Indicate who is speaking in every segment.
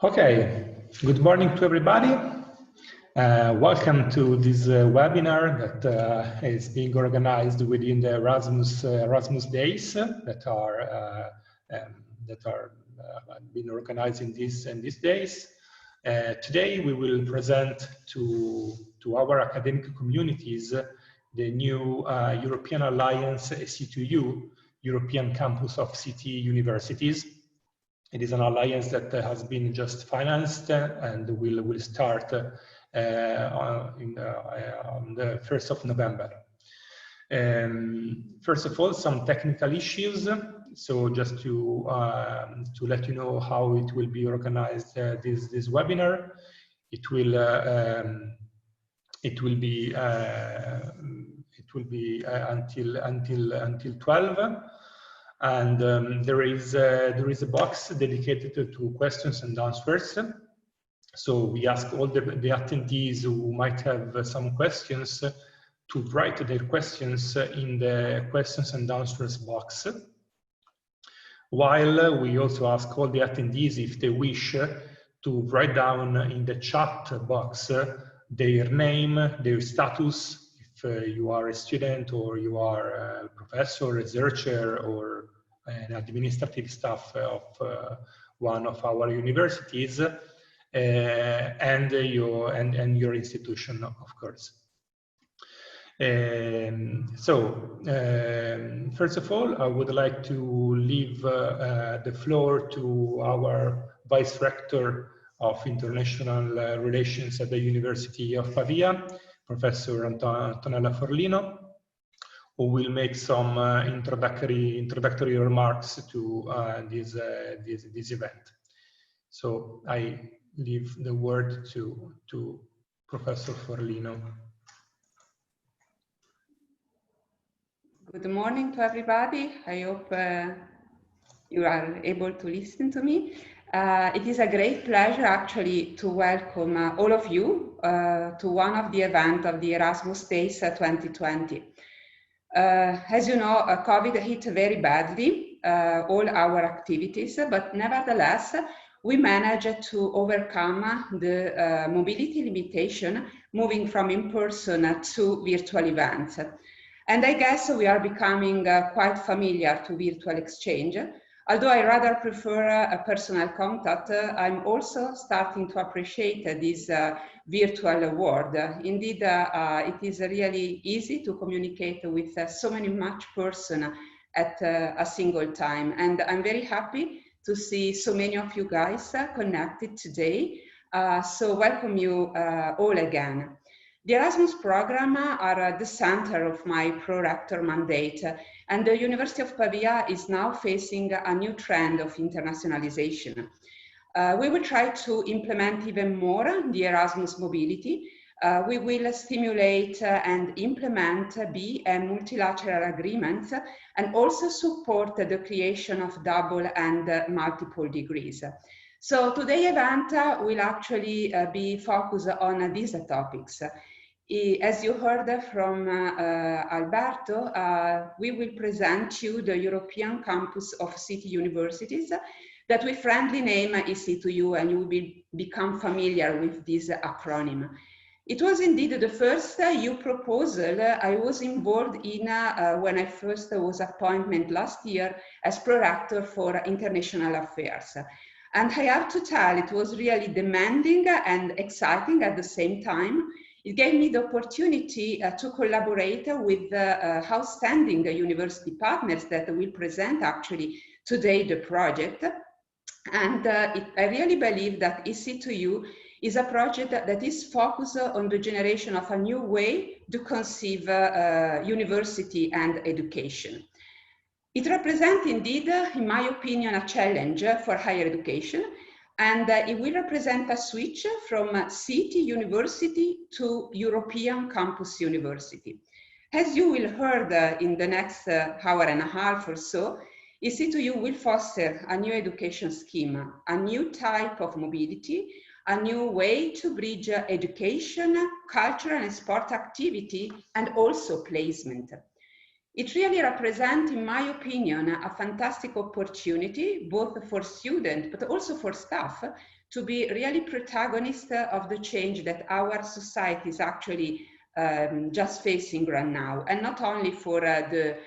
Speaker 1: Okay, good morning to everybody. Welcome to this webinar that is being organized within the Erasmus Days that are being organized in these days. Today we will present to our academic communities the new European Alliance EC2U, European Campus of City Universities. It is an alliance that has been just financed and will start on the 1st of November. First of all, some technical issues. So just to let you know how it will be organized, this webinar, it will be until 12. And there is a box dedicated to questions and answers. So we ask all the attendees who might have some questions to write their questions in the questions and answers box. While we also ask all the attendees, if they wish, to write down in the chat box their name, their status, if you are a student or you are a professor, researcher, or an administrative staff of one of our universities, and your institution, of course. First of all, I would like to leave the floor to our Vice Rector of International Relations at the University of Pavia, Professor Antonella Forlino, who will make some introductory remarks to this event. So I leave the word to Professor Forlino.
Speaker 2: Good morning to everybody. I hope you are able to listen to me. It is a great pleasure actually to welcome all of you to one of the events of the Erasmus Days 2020. As you know, COVID hit very badly all our activities, but nevertheless, we managed to overcome the mobility limitation, moving from in-person to virtual events. And I guess we are becoming quite familiar to virtual exchange. Although I rather prefer a personal contact, I'm also starting to appreciate this virtual world. Indeed, it is really easy to communicate with so many much persons at a single time. And I'm very happy to see so many of you guys connected today. So welcome you all again. The Erasmus program are at the center of my pro-rector mandate, and the University of Pavia is now facing a new trend of internationalization. We will try to implement even more the Erasmus mobility. We will stimulate and implement bi- and multilateral agreements and also support the creation of double and multiple degrees. So today's event will actually be focused on these topics. As you heard from Alberto, we will present you the European Campus of City Universities that we friendly name EC2U, and you will become familiar with this acronym. It was indeed the first EU proposal I was involved in when I first was appointed last year as Pro-Rector for International Affairs. And I have to tell, it was really demanding and exciting at the same time. It gave me the opportunity to collaborate with outstanding university partners that will present actually today the project. And I really believe that EC2U is a project that is focused on the generation of a new way to conceive university and education. It represents indeed, in my opinion, a challenge for higher education. And it will represent a switch from city university to European campus university. As you will heard in the next hour and a half or so, EC2U will foster a new education scheme, a new type of mobility, a new way to bridge education, cultural and sport activity, and also placement. It really represents, in my opinion, a fantastic opportunity, both for students, but also for staff, to be really protagonists of the change that our society is actually just facing right now, and not only for the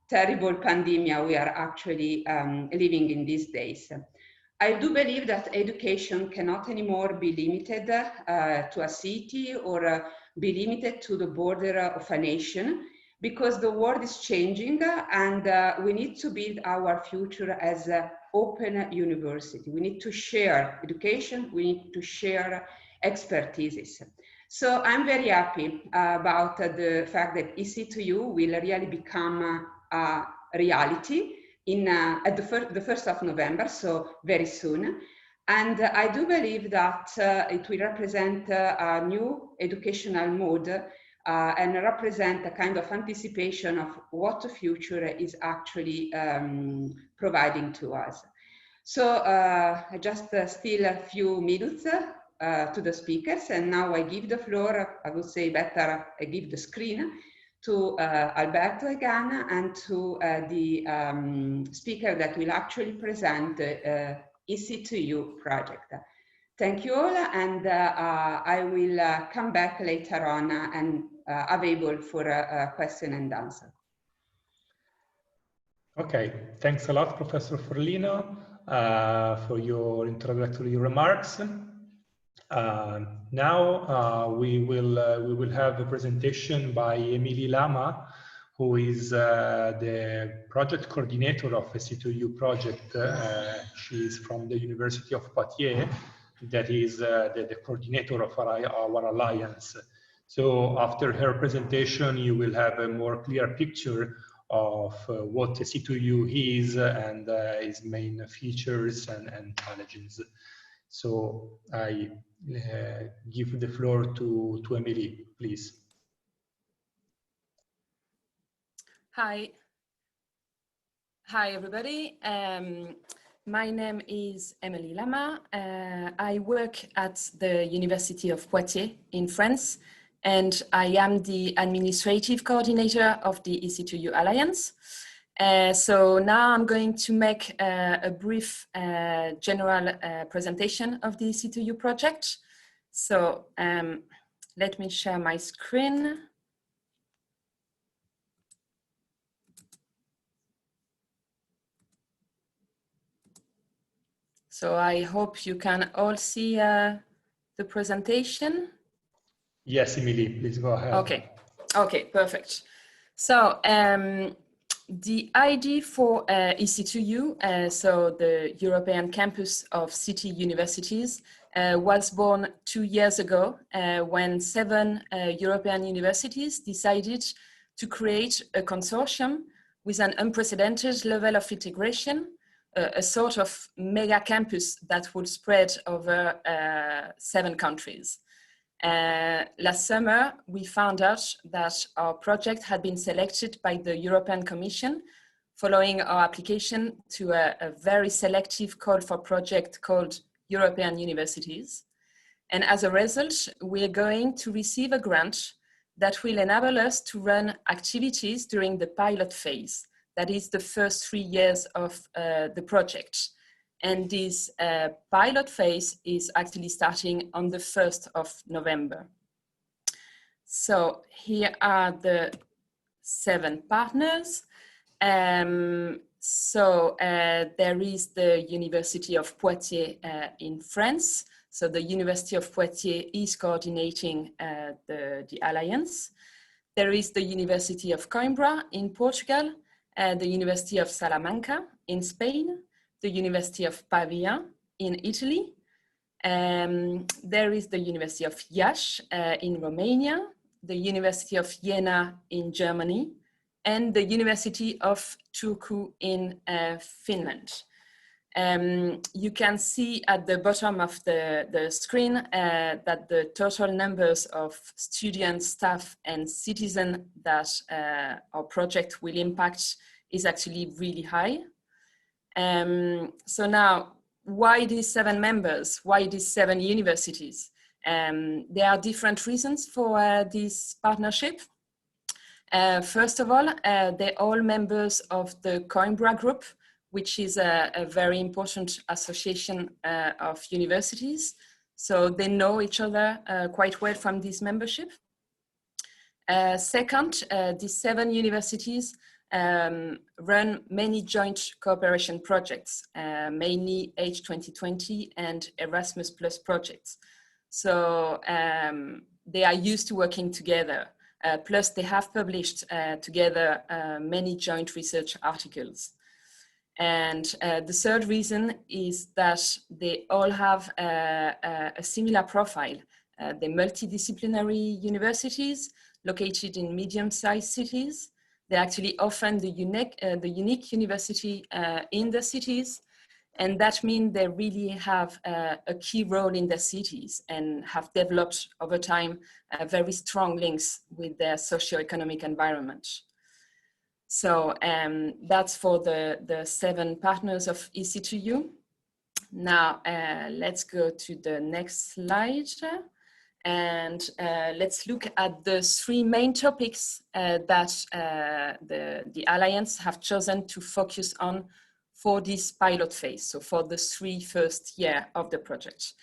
Speaker 2: terrible pandemic we are actually living in these days. I do believe that education cannot anymore be limited to a city or be limited to the border of a nation, because the world is changing and we need to build our future as an open university. We need to share education, we need to share expertises. So I'm very happy about the fact that EC2U will really become a reality at the 1st of November, so very soon. And I do believe that it will represent a new educational mode and represent a kind of anticipation of what the future is actually providing to us. So I just steal a few minutes to the speakers, and now I give the floor, I would say better, I give the screen to Alberto again, and to the speaker that will actually present the EC2U project. Thank you all, and I will come back later on and available for a question and answer.
Speaker 1: Okay, thanks a lot, Professor Forlino, for your introductory remarks. Now we will have a presentation by Emilie Lama, who is the project coordinator of the EC2U project. She is from the University of Poitiers, that is the coordinator of our alliance. So after her presentation, you will have a more clear picture of what the EC2U is and its main features and challenges. So I give the floor to Emilie, please.
Speaker 3: Hi everybody. My name is Emilie Lama. I work at the University of Poitiers in France, and I am the administrative coordinator of the EC2U Alliance. So now I'm going to make a brief general presentation of the EC2U project. So let me share my screen. So I hope you can all see the presentation.
Speaker 1: Yes, Emilie, please go ahead.
Speaker 3: Okay, perfect. So the idea for EC2U, so the European campus of city universities, was born 2 years ago when 7 European universities decided to create a consortium with an unprecedented level of integration, a sort of mega campus that would spread over 7 countries. Last summer, we found out that our project had been selected by the European Commission following our application to a very selective call for project called European Universities. And as a result, we are going to receive a grant that will enable us to run activities during the pilot phase. That is the first 3 years of the project. And this pilot phase is actually starting on the 1st of November. So here are the 7 partners. So there is the University of Poitiers in France. So the University of Poitiers is coordinating the alliance. There is the University of Coimbra in Portugal, the University of Salamanca in Spain, the University of Pavia in Italy. There is the University of Iasi in Romania, the University of Jena in Germany, and the University of Turku in Finland. You can see at the bottom of the screen that the total numbers of students, staff, and citizens that our project will impact is actually really high. So now, why these 7 members? Why these 7 universities? There are different reasons for this partnership. First of all, they're all members of the Coimbra group, which is a very important association of universities. So they know each other quite well from this membership. Second, these 7 universities run many joint cooperation projects, mainly H2020 and Erasmus Plus projects. So they are used to working together. Plus they have published together many joint research articles. And the third reason is that they all have a similar profile. They're multidisciplinary universities located in medium-sized cities. They're actually often the unique university in the cities. And that means they really have a key role in their cities and have developed over time very strong links with their socioeconomic environment. So that's for the 7 partners of EC2U. Now let's go to the next slide. And let's look at the 3 main topics that the Alliance have chosen to focus on for this pilot phase, so for the 3 first years of the project.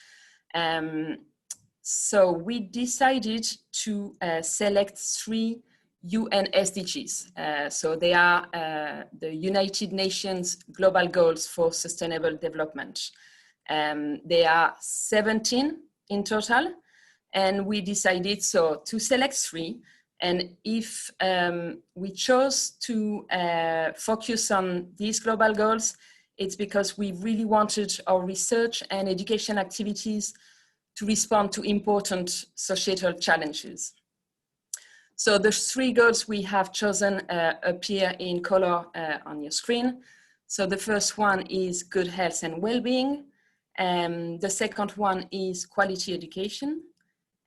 Speaker 3: So we decided to select 3 UN SDGs. So they are the United Nations Global Goals for Sustainable Development. They are 17 in total, and we decided to select 3. And if we chose to focus on these global goals, it's because we really wanted our research and education activities to respond to important societal challenges. So the 3 goals we have chosen appear in color on your screen. So the first one is good health and well-being. The second one is quality education.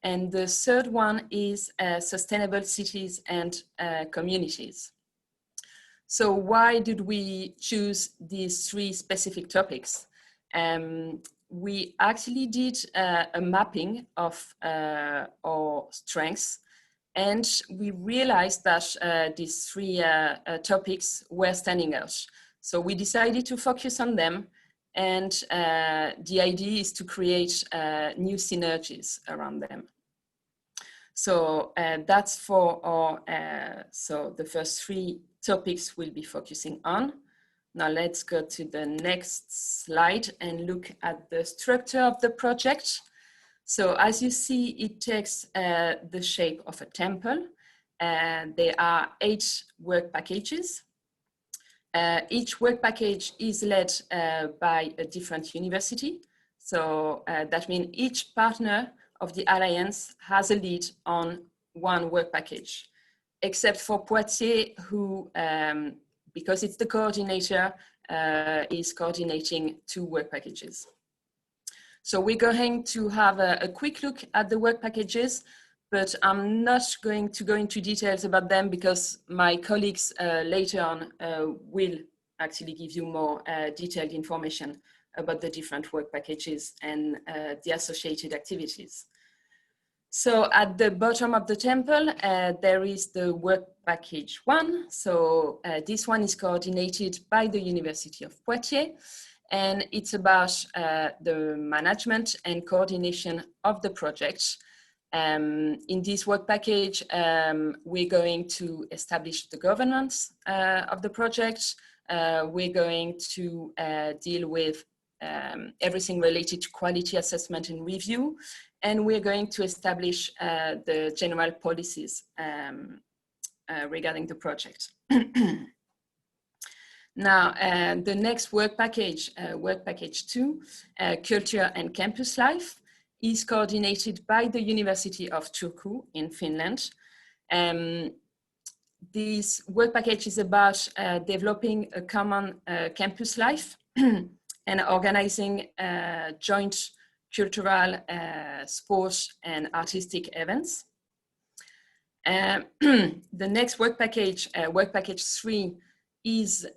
Speaker 3: And the third one is sustainable cities and communities. So why did we choose these 3 specific topics? We actually did a mapping of our strengths, and we realized that these 3 topics were standing out. So we decided to focus on them, and the idea is to create new synergies around them. So that's for our, so the first 3 topics we'll be focusing on. Now let's go to the next slide and look at the structure of the project. So as you see, it takes the shape of a temple. There are 8 work packages. Each work package is led by a different university. So that means each partner of the Alliance has a lead on 1 work package, except for Poitiers, who, because it's the coordinator, is coordinating 2 work packages. So we're going to have a quick look at the work packages, but I'm not going to go into details about them because my colleagues later on will actually give you more detailed information about the different work packages and the associated activities. So at the bottom of the temple, there is the work package 1. So this one is coordinated by the University of Poitiers, and it's about the management and coordination of the project. In this work package, we're going to establish the governance of the project. We're going to deal with everything related to quality assessment and review, and we're going to establish the general policies regarding the project. Now, the next work package 2, culture and campus life, is coordinated by the University of Turku in Finland. This work package is about developing a common campus life and organizing joint cultural, sports, and artistic events. The next work package 3, is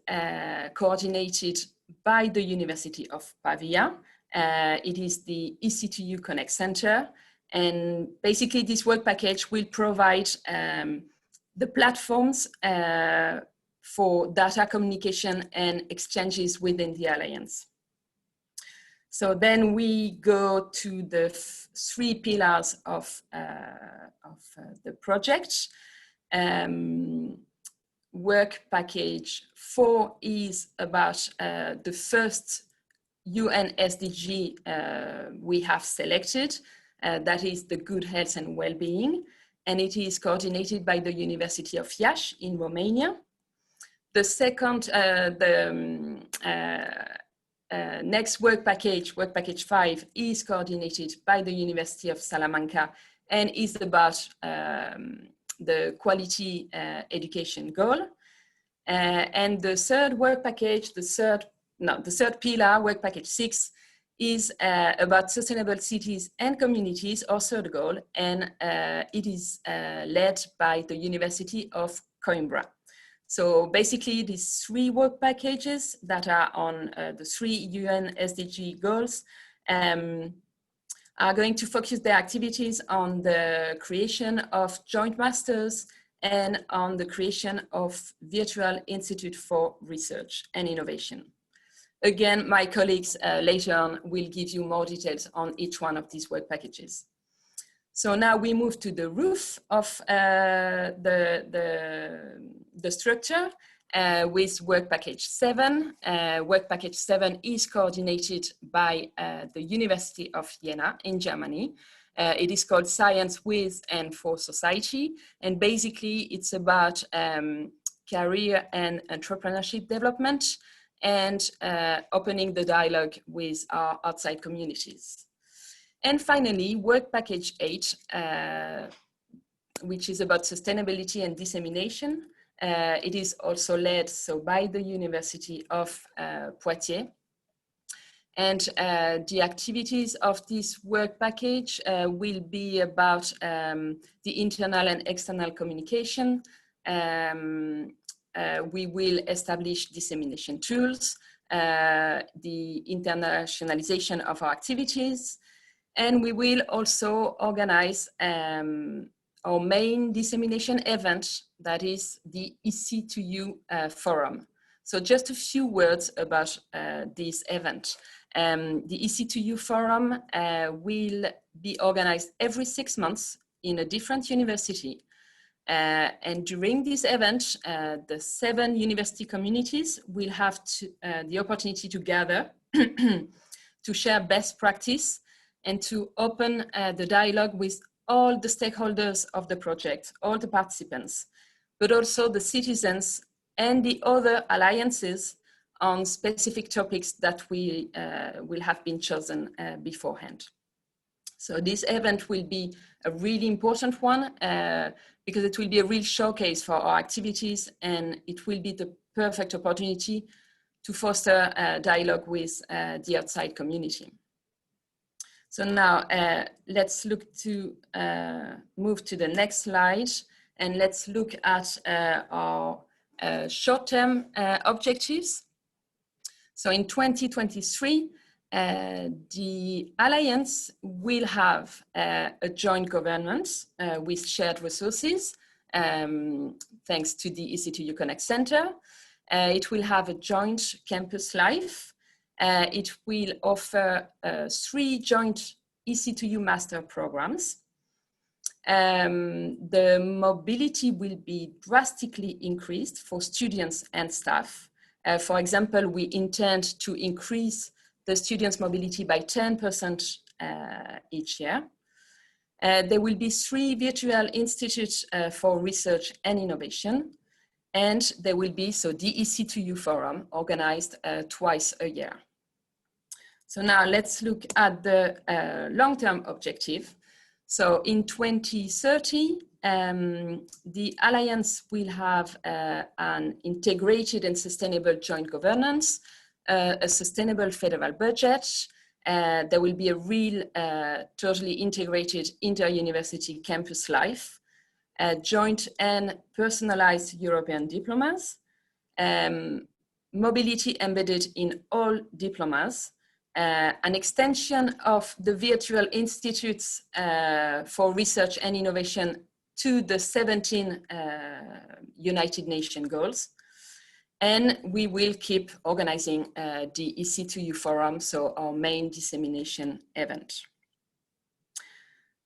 Speaker 3: coordinated by the University of Pavia. It is the EC2U Connect Center. And basically this work package will provide the platforms for data communication and exchanges within the Alliance. So then we go to the three pillars of the project. Work package 4 is about the first UN SDG we have selected, that is the good health and well-being, and it is coordinated by the University of Iași in Romania. The second, next work package 5, is coordinated by the University of Salamanca and is about the quality education goal. And the third work package, the third pillar, work package 6, is about sustainable cities and communities, our third goal, and it is led by the University of Coimbra. So basically these three work packages that are on the 3 UN SDG goals are going to focus their activities on the creation of joint masters and on the creation of virtual institute for research and innovation. Again, my colleagues later on will give you more details on each one of these work packages. So now we move to the roof of the structure with work package 7. Work package 7 is coordinated by the University of Jena in Germany. It is called Science with and for Society, and basically it's about career and entrepreneurship development and opening the dialogue with our outside communities. And finally, work package 8, which is about sustainability and dissemination. It is also led by the University of Poitiers. And the activities of this work package will be about the internal and external communication. We will establish dissemination tools, the internationalization of our activities, and we will also organize our main dissemination event, that is the EC2U forum. So just a few words about this event. The EC2U forum will be organized every 6 months in a different university. And during this event, the 7 university communities will have the opportunity to gather to share best practice and to open the dialogue with all the stakeholders of the project, all the participants, but also the citizens and the other alliances on specific topics that we will have been chosen beforehand. So this event will be a really important one because it will be a real showcase for our activities, and it will be the perfect opportunity to foster dialogue with the outside community. So now let's look to move to the next slide, and let's look at our short-term objectives. So in 2023, the Alliance will have a joint governance with shared resources, thanks to the EC2U Connect Center. It will have a joint campus life. It will offer 3 joint EC2U master programs. The mobility will be drastically increased for students and staff. For example, we intend to increase the students' mobility by 10% each year. There will be 3 virtual institutes for research and innovation. And there will be the EC2U forum organized twice a year. So now let's look at the long-term objective. So in 2030, the Alliance will have an integrated and sustainable joint governance, a sustainable federal budget. There will be a real, totally integrated inter-university campus life, joint and personalized European diplomas, mobility embedded in all diplomas, an extension of the virtual institutes for research and innovation to the 17 United Nations goals. And we will keep organizing the EC2U forum, so our main dissemination event.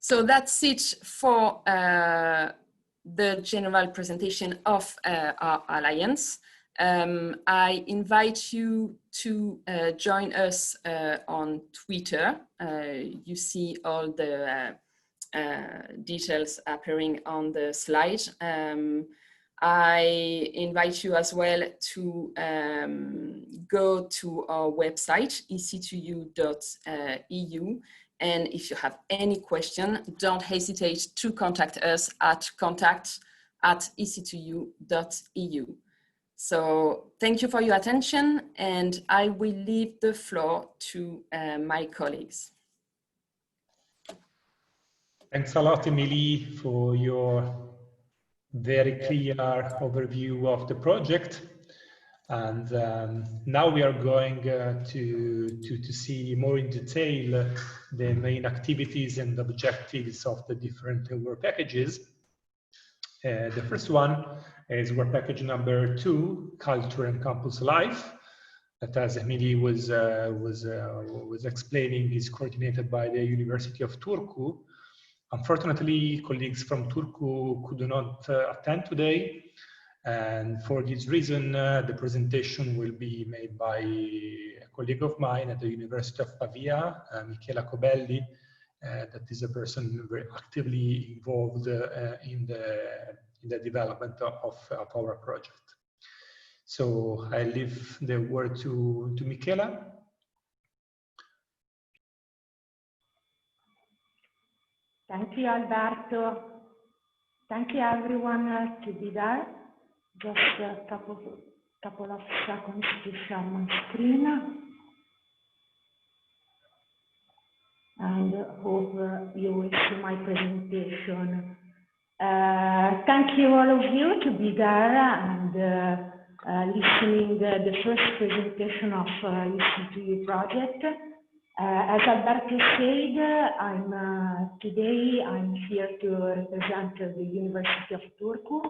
Speaker 3: So that's it for the general presentation of our alliance. I invite you to join us on Twitter. You see all the details appearing on the slide. I invite you as well to go to our website, ec2u.eu. And if you have any question, don't hesitate to contact us at contact@ec2u.eu. So thank you for your attention, and I will leave the floor to my colleagues.
Speaker 1: Thanks a lot, Emilie, for your very clear overview of the project. And now we are going to see more in detail the main activities and objectives of the different work packages. The first one is work package number 2, Culture and Campus Life, that, as Emilie was explaining, is coordinated by the University of Turku. Unfortunately, colleagues from Turku could not attend today. And for this reason, the presentation will be made by a colleague of mine at the University of Pavia, Michela Cobelli, that is a person very actively involved in the development of our project. So I leave the word to Michela.
Speaker 4: Thank you, Alberto. Thank you, everyone, to be there. Just a couple of seconds to share my screen. And hope you will see my presentation. Thank you, all of you, to be there and listening the first presentation of EC2U project. As Alberto said, today I'm here to represent the University of Turku,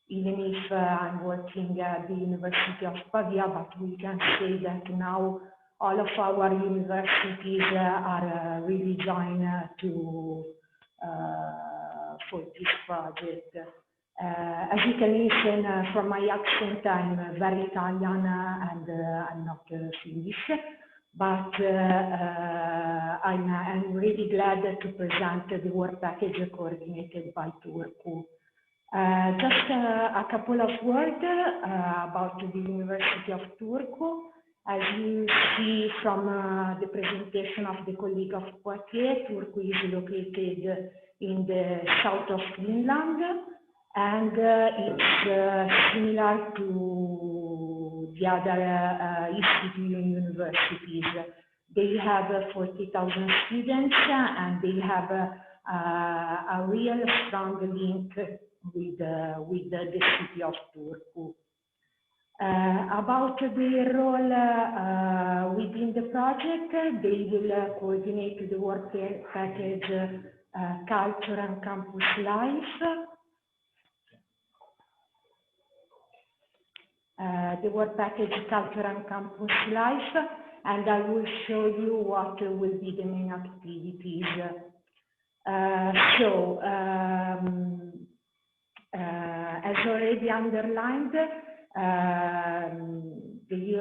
Speaker 4: even if I'm working at the University of Pavia, but we can say that now all of our universities are really joined for this project. As you can listen from my accent, I'm very Italian and I'm not Finnish, but I'm really glad to present the work package coordinated by Turku. Just a couple of words about the University of Turku. As you see from the presentation of the colleague of Poitiers, Turku is located in the south of Finland, and it's similar to the other EC2U universities. They have 40,000 students, and they have a real strong link with the city of Turku. About their role within the project, they will coordinate the work package Culture and Campus Life. The work package Culture and Campus Life, and I will show you what will be the main activities. As already underlined, the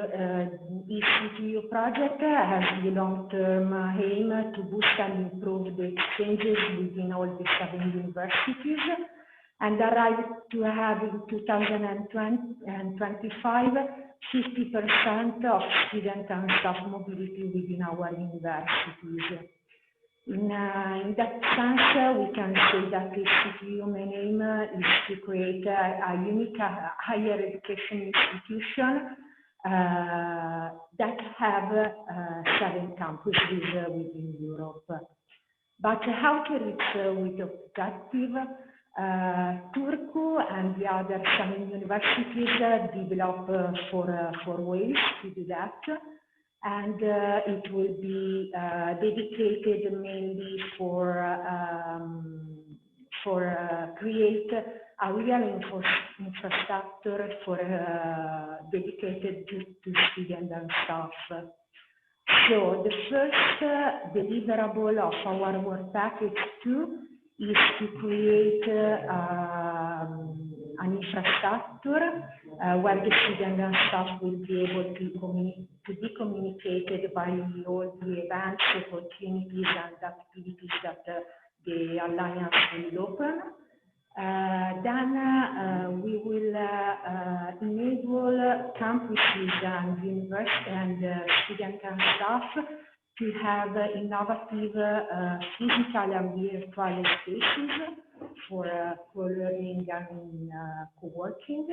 Speaker 4: EC2U project has the long-term aim to boost and improve the exchanges within all the 7 universities, and arrive to have in 2025 50% of student and staff mobility within our universities. In that sense, we can say that the EC2U main aim is to create a unique higher education institution that have 7 campuses within Europe. But how to reach with the objective? Turku and the other 7 universities develop 4 ways to do that. And it will be dedicated mainly for for create a real infrastructure for dedicated to students and staff. So the first deliverable of our work package 2 is to create an infrastructure where the students and staff will be able to be communicated by all the events, opportunities, and activities that the Alliance will open. Then we will enable campuses and university and students and staff to have innovative physical and virtual spaces for co-learning and co-working.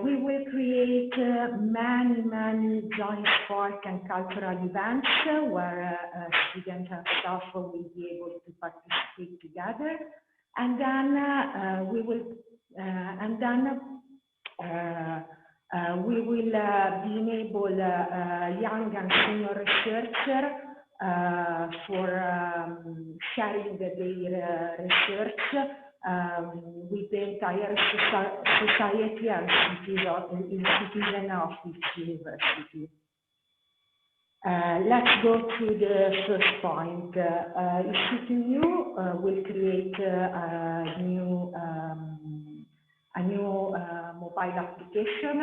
Speaker 4: We will create many joint sport and cultural events where students and staff will be able to participate together. And then we will be enable young and senior researchers for sharing their research with the entire society and citizen of each university. Let's go to the first point. EC2U will create a new mobile application,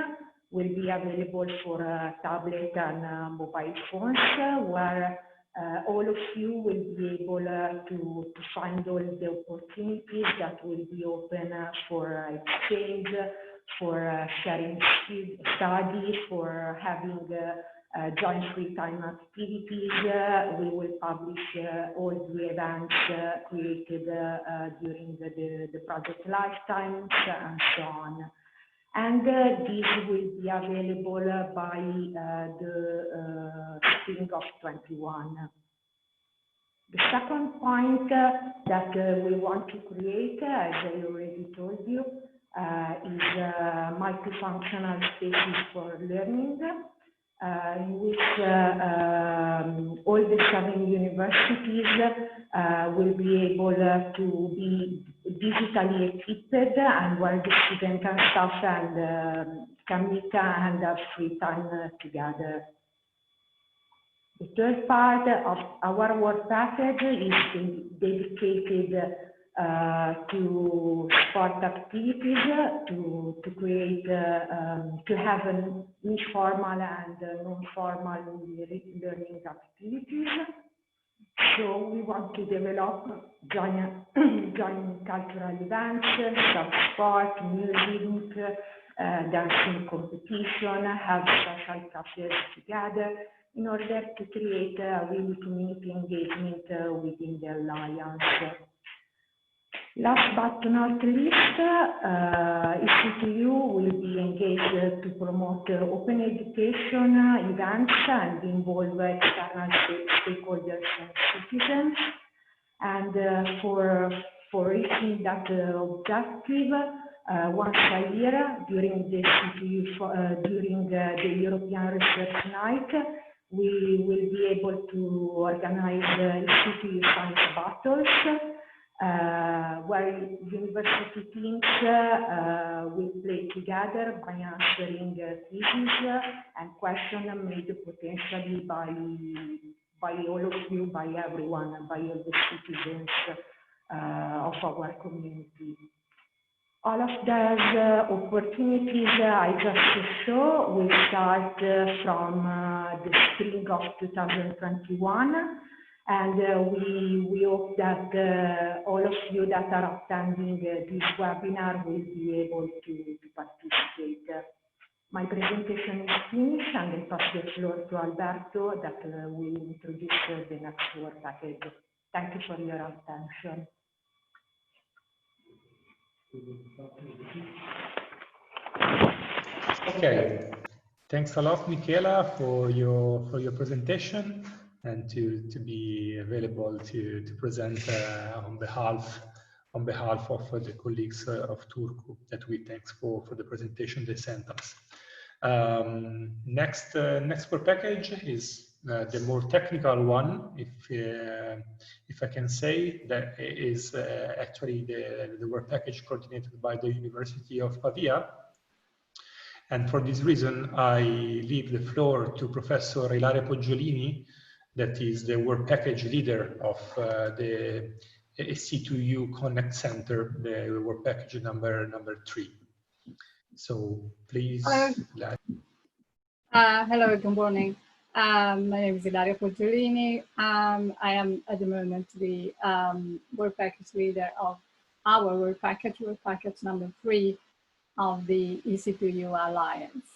Speaker 4: will be available for tablet and mobile phones, where all of you will be able to find all the opportunities that will be open for exchange, for sharing studies, for having joint free time activities. We will publish all the events created during the project lifetimes and so on. And this will be available by the spring of 21. The second point that we want to create, as I already told you, is multifunctional spaces for learning, in which all the 7 universities will be able to be digitally equipped, and where the students and staff can meet and have free time together. The third part of our work package is dedicated to sport activities, to create, to have an informal and non-formal learning activities. So we want to develop joint cultural events, some sport, music, dancing competition, have social cafes together, in order to create a real community engagement within the Alliance. Last but not least, EC2U will be engaged to promote open education events and involve external stakeholders and citizens. And for reaching that objective, once a year during the EC2U, during the European Research Night, we will be able to organize EC2U science battles, where university teams will play together by answering quizzes and questions made potentially by all of you, by everyone, by all the citizens of our community. All of those opportunities I just show will start from the spring of 2021. And we hope that all of you that are attending this webinar will be able to participate. My presentation is finished, and I pass the floor to Alberto that will introduce the next work package. Thank you for your attention.
Speaker 1: Okay, thanks a lot, Michela, for your presentation, and to be available to present on behalf of the colleagues of Turku, that we thanks for the presentation they sent us. Next work package is the more technical one, if I can say, that is actually the work package coordinated by the University of Pavia. And for this reason, I leave the floor to Professor Ilaria Poggiolini, that is the work package leader of the EC2U Connect Center, the work package number 3. So please.
Speaker 5: Hello, hello, good morning. My name is Ilaria Poggiolini. I am at the moment the work package leader of our work package number 3 of the EC2U Alliance.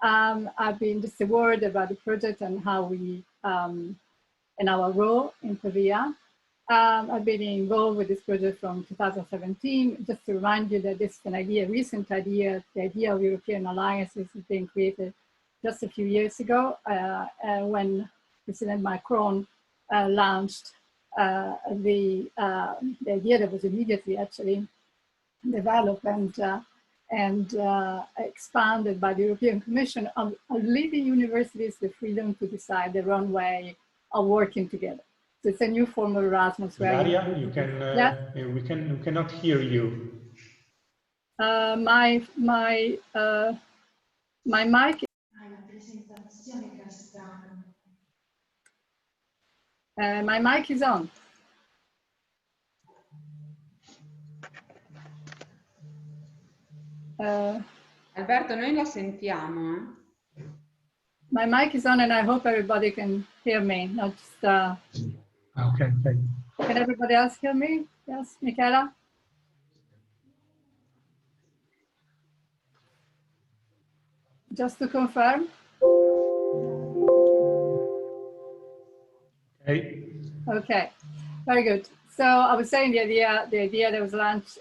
Speaker 5: I've been just a word about the project and how we, and our role in Pavia. I've been involved with this project from 2017. Just to remind you that this is an idea, recent idea, the idea of European alliances has been created just a few years ago when President Macron launched the idea that was immediately actually developed and expanded by the European Commission of leaving universities the freedom to decide their own way of working together. So it's a new form of Erasmus.
Speaker 1: Ilaria, you can, we cannot hear you.
Speaker 5: My mic. My mic is on.
Speaker 2: Alberto, noi la sentiamo.
Speaker 5: My mic is on and I hope everybody can hear me, not just...
Speaker 1: Okay, thank you.
Speaker 5: Can everybody else hear me? Yes, Michaela? Just to confirm.
Speaker 1: Okay.
Speaker 5: Okay, very good. So I was saying the idea that was launched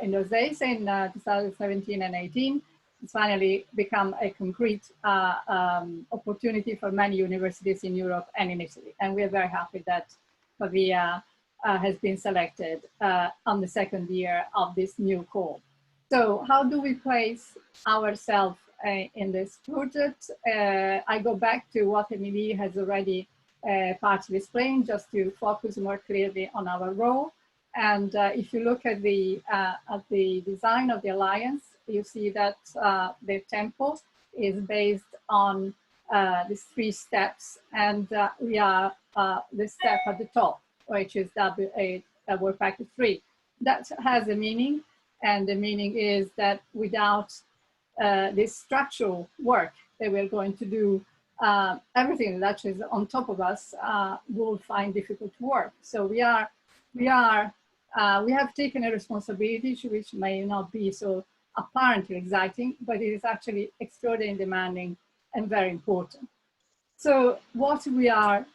Speaker 5: in those days in 2017 and 18, it's finally become a concrete opportunity for many universities in Europe and in Italy. And we are very happy that Pavia has been selected on the second year of this new call. So how do we place ourselves in this project? I go back to what Emilie has already partly explained, just to focus more clearly on our role. And if you look at the design of the alliance, you see that the tempo is based on these 3 steps, and we are the step at the top, which is work package 3. That has a meaning, and the meaning is that without this structural work that we're going to do, everything that is on top of us will find difficult to work. So we have taken a responsibility which may not be so apparently exciting, but it is actually extraordinarily demanding and very important. So what we are,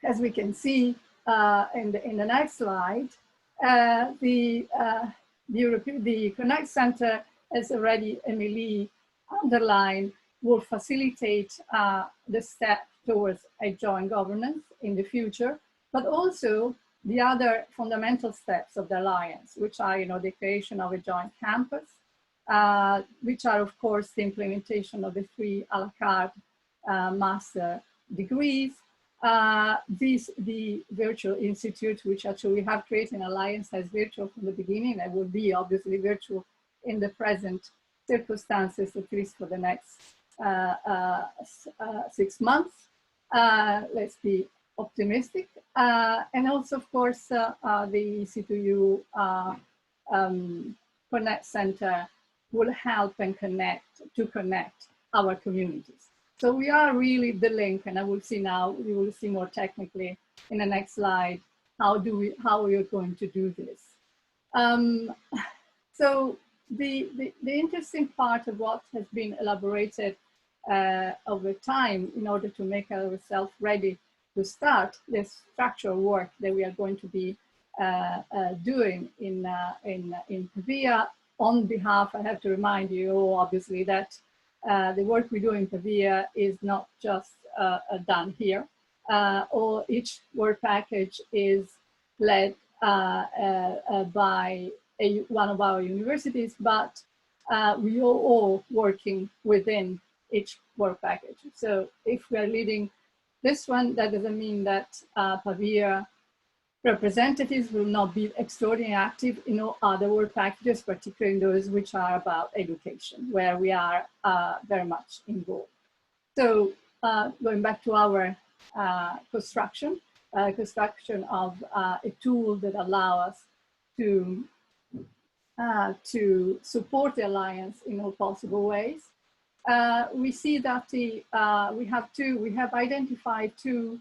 Speaker 5: as we can see in the next slide, the Connect Center, as already Emilie underlined, will facilitate the step towards a joint governance in the future, but also the other fundamental steps of the alliance, which are, the creation of a joint campus, which are, of course, the implementation of the 3 a la carte master degrees, the virtual institute, which actually we have created an alliance as virtual from the beginning, and will be obviously virtual in the present circumstances, at least for the next 6 months. Let's be optimistic. And also, of course, the EC2U Connect Center will help and connect our communities. So we are really the link, and I will see now, we will see more technically in the next slide, how we are going to do this. So the interesting part of what has been elaborated over time in order to make ourselves ready to start this structural work that we are going to be doing in Pavia. On behalf, I have to remind you all, obviously, that the work we do in Pavia is not just done here. Or each work package is led by one of our universities, but we are all working within each work package. So if we are leading This one, that doesn't mean that Pavia representatives will not be extraordinarily active in all other work packages, particularly in those which are about education, where we are very much involved. So going back to our construction of a tool that allows us to support the Alliance in all possible ways. We see that we have identified two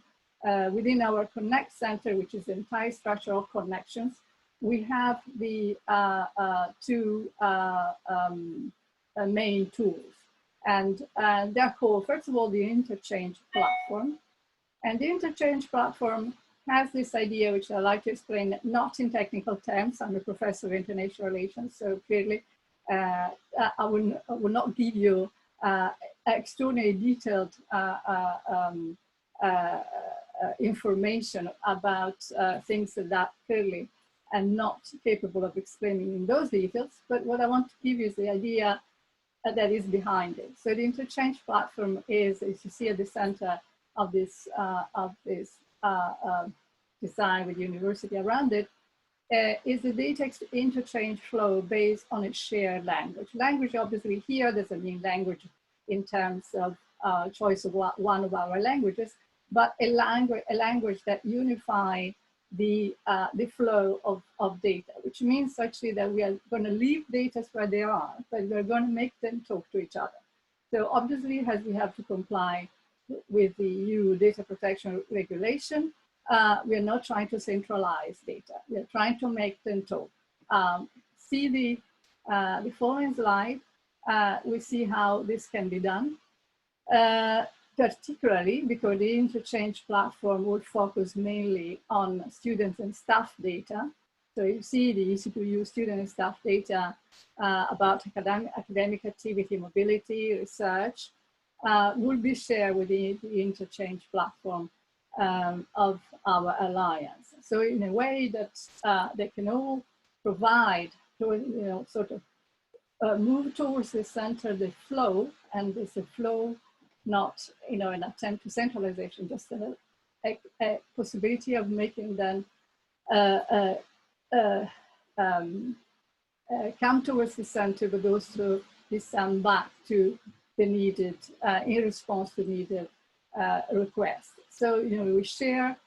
Speaker 5: within our Connect Center, which is the entire structure of connections. We have the two main tools, and they're called, first of all, the interchange platform. And the interchange platform has this idea, which I like to explain, not in technical terms. I'm a professor of international relations, so clearly I will not give you extraordinarily detailed information about things that clearly I'm not capable of explaining in those details. But what I want to give you is the idea that is behind it. So the interchange platform is, as you see at the center of this design with the university around it, is the data interchange flow based on a shared language. Language, obviously, here doesn't mean language in terms of choice of one of our languages, but a language that unify the flow of data, which means actually that we are going to leave data where they are, but we're going to make them talk to each other. So obviously, as we have to comply with the EU data protection regulation, we are not trying to centralize data. We are trying to make them talk. See the following slide. We see how this can be done, particularly because the interchange platform would focus mainly on students and staff data. So you see the EC2U student and staff data about academic activity, mobility, research, will be shared with the interchange platform of our Alliance. So in a way that they can all provide, sort of move towards the center, the flow, and it's a flow, not an attempt to centralization, just a possibility of making them come towards the center, but also descend back to the needed, in response to needed requests. So, we share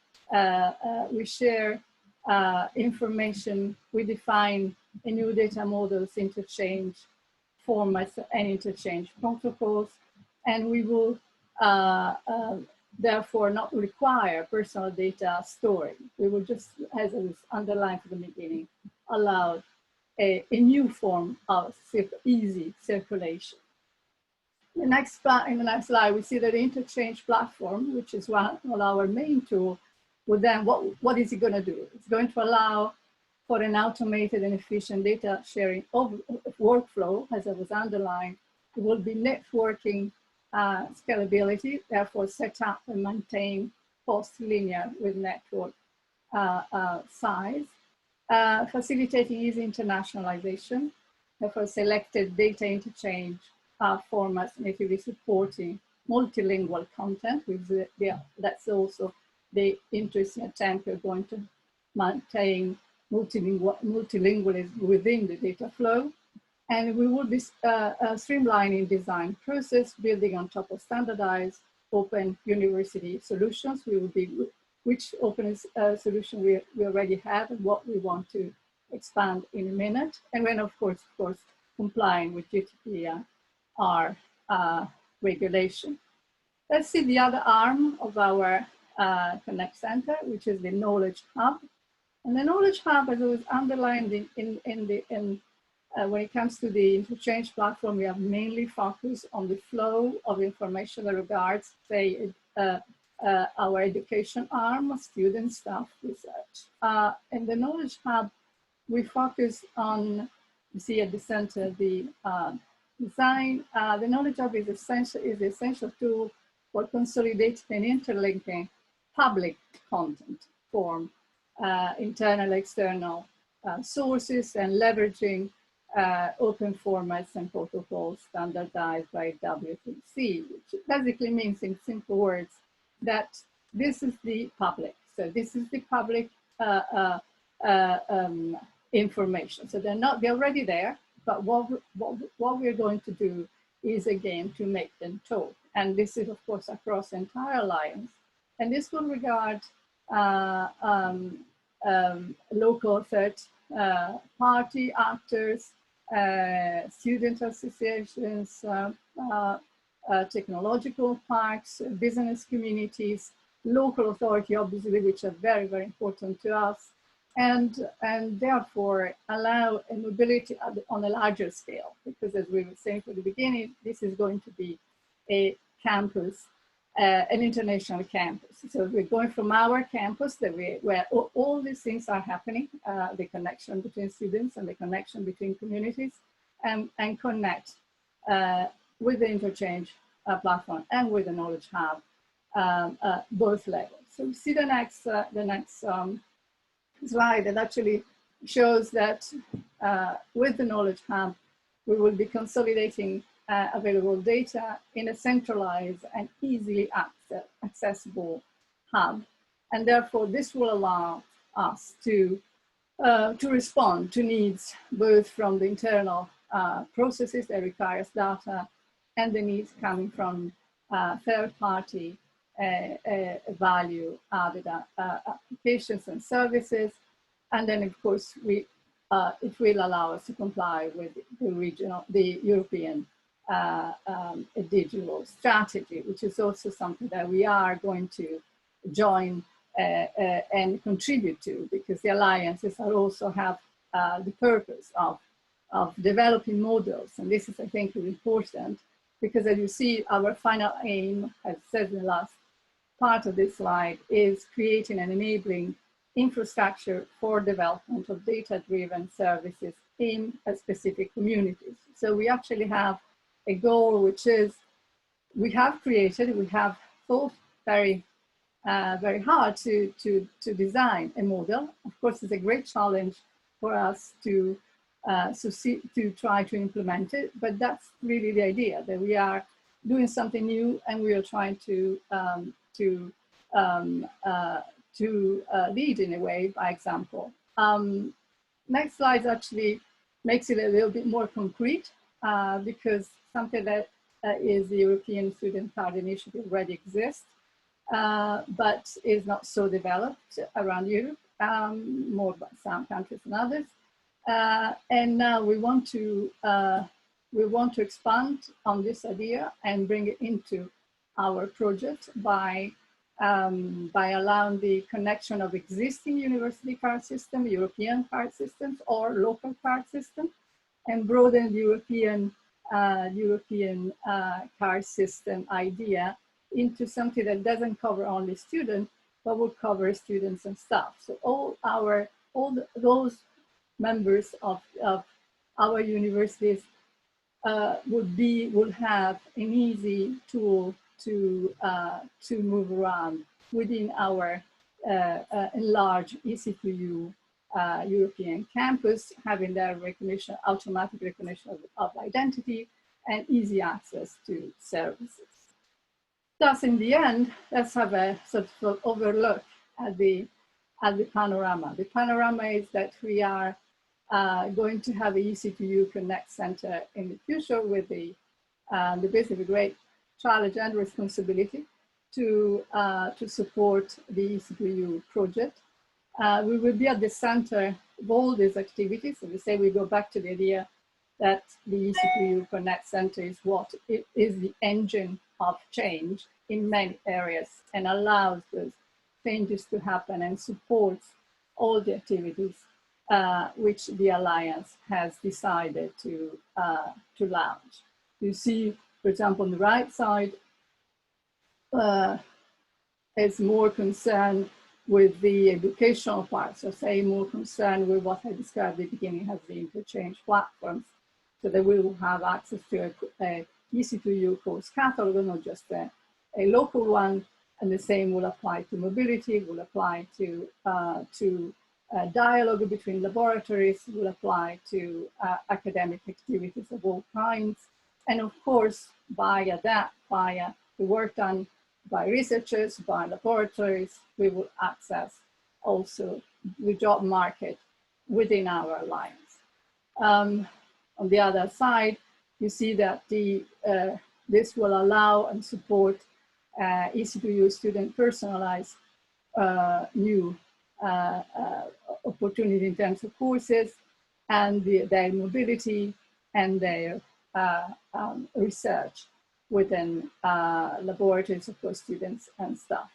Speaker 5: information, we define a new data models, interchange formats and interchange protocols, and we will therefore not require personal data storing. We will just, as it was underlined from the beginning, allow a new form of easy circulation. In the next slide, we see that the interchange platform, which is one of our main tools, will then, what is it going to do? It's going to allow for an automated and efficient data sharing workflow, as I was underlined. It will be networking scalability, therefore set up and maintain post-linear with network size, facilitating easy internationalization, therefore selected data interchange formats natively supporting multilingual content. That's also the interesting attempt. We're going to maintain multilingualism within the data flow. And we will be streamlining design process, building on top of standardized open university solutions. We will be, which open solution we already have and what we want to expand in a minute. And then of course, complying with GDPR regulation. Let's see the other arm of our Connect Center, which is the Knowledge Hub. And the Knowledge Hub, as it was underlined when it comes to the interchange platform, we have mainly focused on the flow of information that regards, say, our education arm, student, staff, research. In the Knowledge Hub, we focus on, you see at the center, the design. The Knowledge Hub is the essential tool for consolidating and interlinking public content from internal, external sources, and leveraging open formats and protocols standardized by WTC, which basically means, in simple words, that this is the public. So this is the public information. So they're already there, but what we're going to do is again to make them talk. And this is of course across the entire alliance. And this will regard local third party actors, student associations, technological parks, business communities, local authority, obviously, which are very, very important to us, and therefore allow a mobility on a larger scale, because as we were saying from the beginning, this is going to be a campus, an international campus. So we're going from our campus where all these things are happening, the connection between students and the connection between communities, and connect with the interchange platform and with the knowledge hub, both levels. So we see the next slide that actually shows that with the knowledge hub, we will be consolidating available data in a centralized and easily accessible hub. And therefore this will allow us to respond to needs both from the internal processes that requires data and the needs coming from third party value added applications and services. And then of course it will allow us to comply with the European digital strategy, which is also something that we are going to join and contribute to, because the alliances also have the purpose of developing models. And this is, I think, really important, because as you see, our final aim, as said in the last part of this slide, is creating and enabling infrastructure for development of data-driven services in specific communities. So we actually have a goal, which is we have thought very hard to design a model. Of course, it's a great challenge for us to try to implement it, but that's really the idea, that we are doing something new and we are trying to lead in a way by example. Next slide actually makes it a little bit more concrete, because something that is the European Student Card Initiative already exists, but is not so developed around Europe, more by some countries than others. And now we want to expand on this idea and bring it into our project by allowing the connection of existing university card system, European card systems, or local card system, and broaden the European card system idea into something that doesn't cover only students, but will cover students and staff. So all those members of our universities would have an easy tool to move around within our enlarged EC2U European campus, having their recognition, automatic recognition of identity, and easy access to services. Thus, in the end, let's have a sort of overlook at the panorama. The panorama is that we are going to have a EC2U Connect Center in the future with the basically great challenge and responsibility to support the EC2U project. We will be at the center of all these activities. So we say we go back to the idea that the EC2U Connect Center is it is the engine of change in many areas and allows those changes to happen and supports all the activities which the Alliance has decided to launch. You see, for example, on the right side, is more concerned with the educational part, so say more concerned with what I described at the beginning as the interchange platforms, so that we will have access to a EC2U course catalog, not just a local one, and the same will apply to mobility, will apply to dialogue between laboratories, will apply to academic activities of all kinds, and of course, via the work done by researchers, by laboratories. We will access also the job market within our alliance. On the other side, you see that this will allow and support EC2U student personalized new opportunity in terms of courses and their mobility and their research within laboratories, of course, students and staff.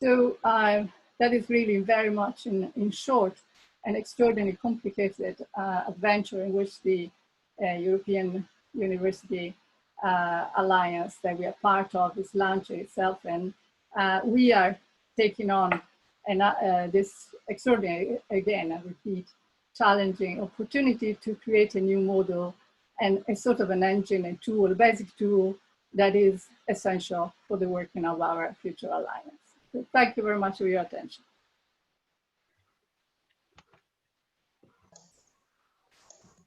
Speaker 5: So that is really very much, in short, an extraordinarily complicated adventure in which the European University Alliance that we are part of is launching itself, and we are taking on this extraordinary, again, I repeat, challenging opportunity to create a new model and a sort of an engine, a tool, a basic tool that is essential for the working of our future alliance. So thank you very much for your attention.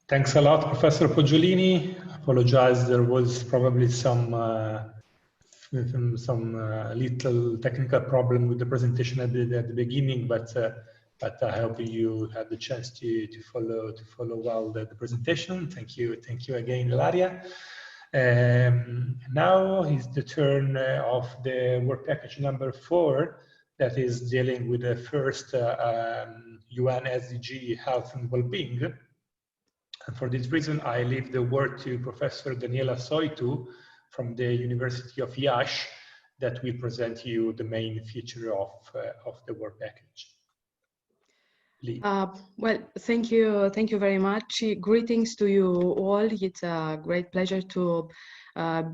Speaker 1: Thanks a lot, Professor Poggiolini. Apologize, there was probably some little technical problem with the presentation at the beginning, but I hope you had the chance to follow well the presentation. Thank you again, Ilaria. Now is the turn of the work package number 4, that is dealing with the first UN SDG, health and well-being. And for this reason, I leave the word to Professor Daniela Soitu from the University of Iasi, that will present you the main feature of the work package.
Speaker 6: Well, thank you very much. Greetings to you all. It's a great pleasure to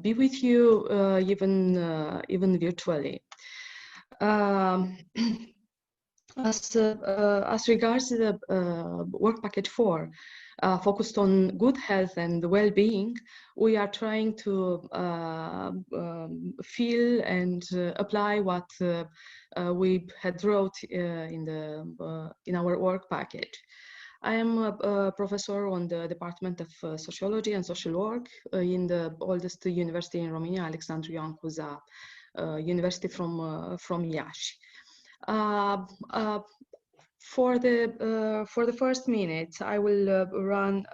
Speaker 6: be with you, even virtually. As regards to the work package 4, focused on good health and well-being, we are trying to feel and apply what we had wrote in our work package. I am a professor on the Department of Sociology and Social Work in the oldest university in Romania, Alexandru, Ioan, Cuza, university from Iasi. For the first minute, I will run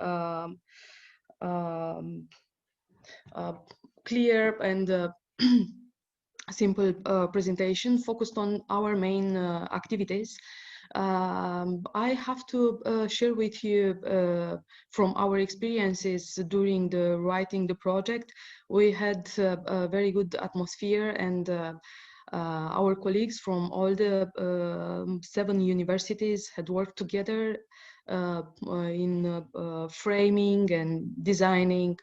Speaker 6: clear and simple presentation focused on our main activities. I have to share with you from our experiences during writing the project. We had a very good atmosphere, and our colleagues from all the 7 universities had worked together in framing and designing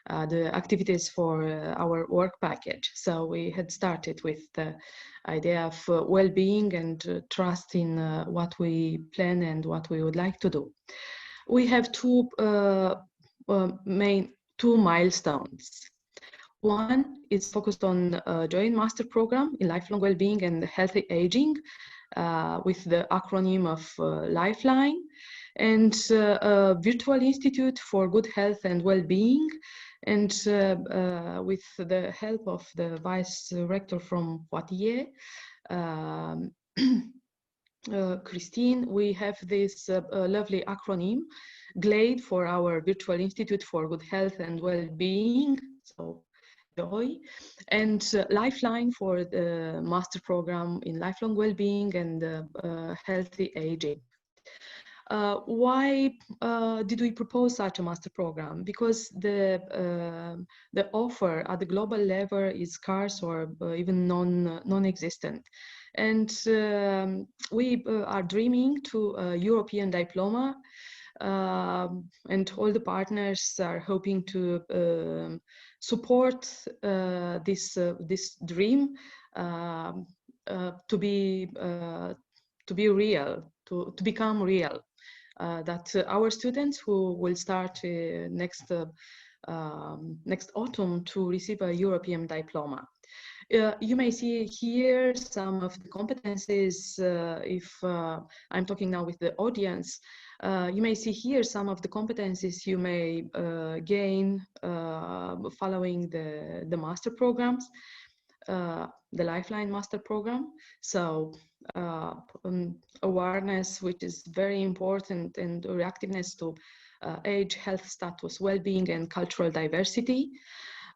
Speaker 6: the activities for our work package. So we had started with the idea of well-being and trust in what we plan and what we would like to do. We have two milestones. One is focused on a joint master program in lifelong well-being and healthy aging with the acronym of Lifeline, and a virtual institute for good health and well-being. And with the help of the vice rector from Poitiers, Christine, we have this lovely acronym, GLADE, for our virtual institute for good health and well-being. So Joy, and Lifeline for the master program in lifelong well-being and healthy aging. Why did we propose such a master program? Because the offer at the global level is scarce or even non-existent. And we are dreaming to a European diploma, and all the partners are hoping to support this dream to be real, to become real. That our students who will start next autumn to receive a European diploma. You may see here some of the competencies. If I'm talking now with the audience, you may see here some of the competencies you may gain following the master programs. the Lifeline Master Program. So awareness, which is very important, and reactiveness to age, health status, well-being, and cultural diversity.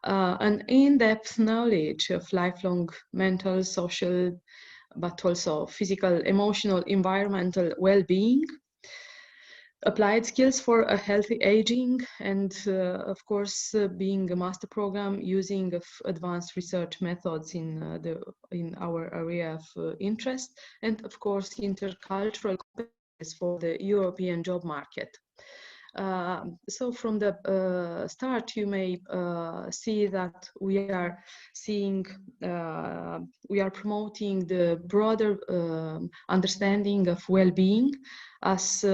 Speaker 6: An in-depth knowledge of lifelong mental, social, but also physical, emotional, environmental well-being. Applied skills for a healthy aging, and of course, being a master program using of advanced research methods in our area of interest, and of course, intercultural competencies for the European job market. So from the start, you may see that we are promoting the broader understanding of well-being as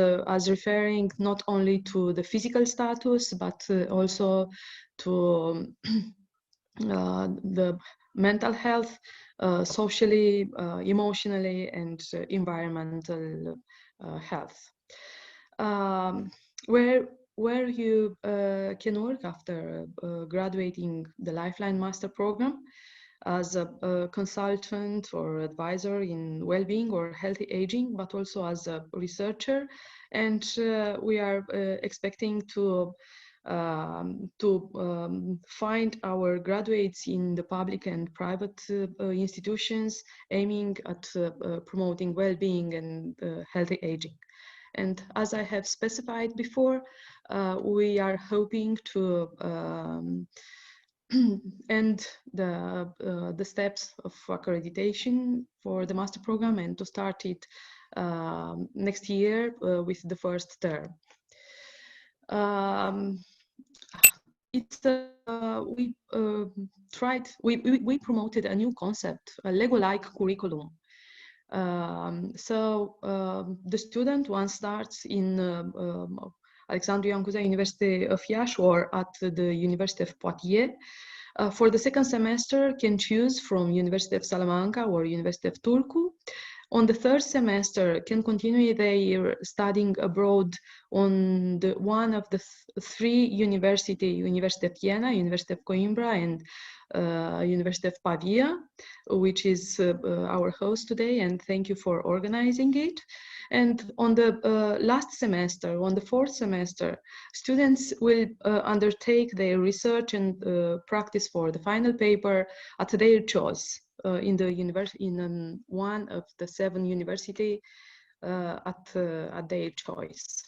Speaker 6: referring not only to the physical status, but also to the mental health, socially, emotionally, and environmental health. Where you can work after graduating the Lifeline Master Program as a consultant or advisor in well-being or healthy aging, but also as a researcher. And we are expecting to find our graduates in the public and private institutions aiming at promoting well-being and healthy aging. And as I have specified before, we are hoping to end the steps of accreditation for the master program and to start it next year with the first term. We promoted a new concept, a Lego-like curriculum. The student, once starts in Alexandru Cuza University of Iași or at the University of Poitiers, for the second semester can choose from University of Salamanca or University of Turku. On the third semester can continue their studying abroad on one of the three universities, University of Jena, University of Coimbra, and University of Pavia, which is our host today, and thank you for organizing it. And on the last semester, on the fourth semester, students will undertake their research and practice for the final paper at their choice in one of the 7 universities at their choice.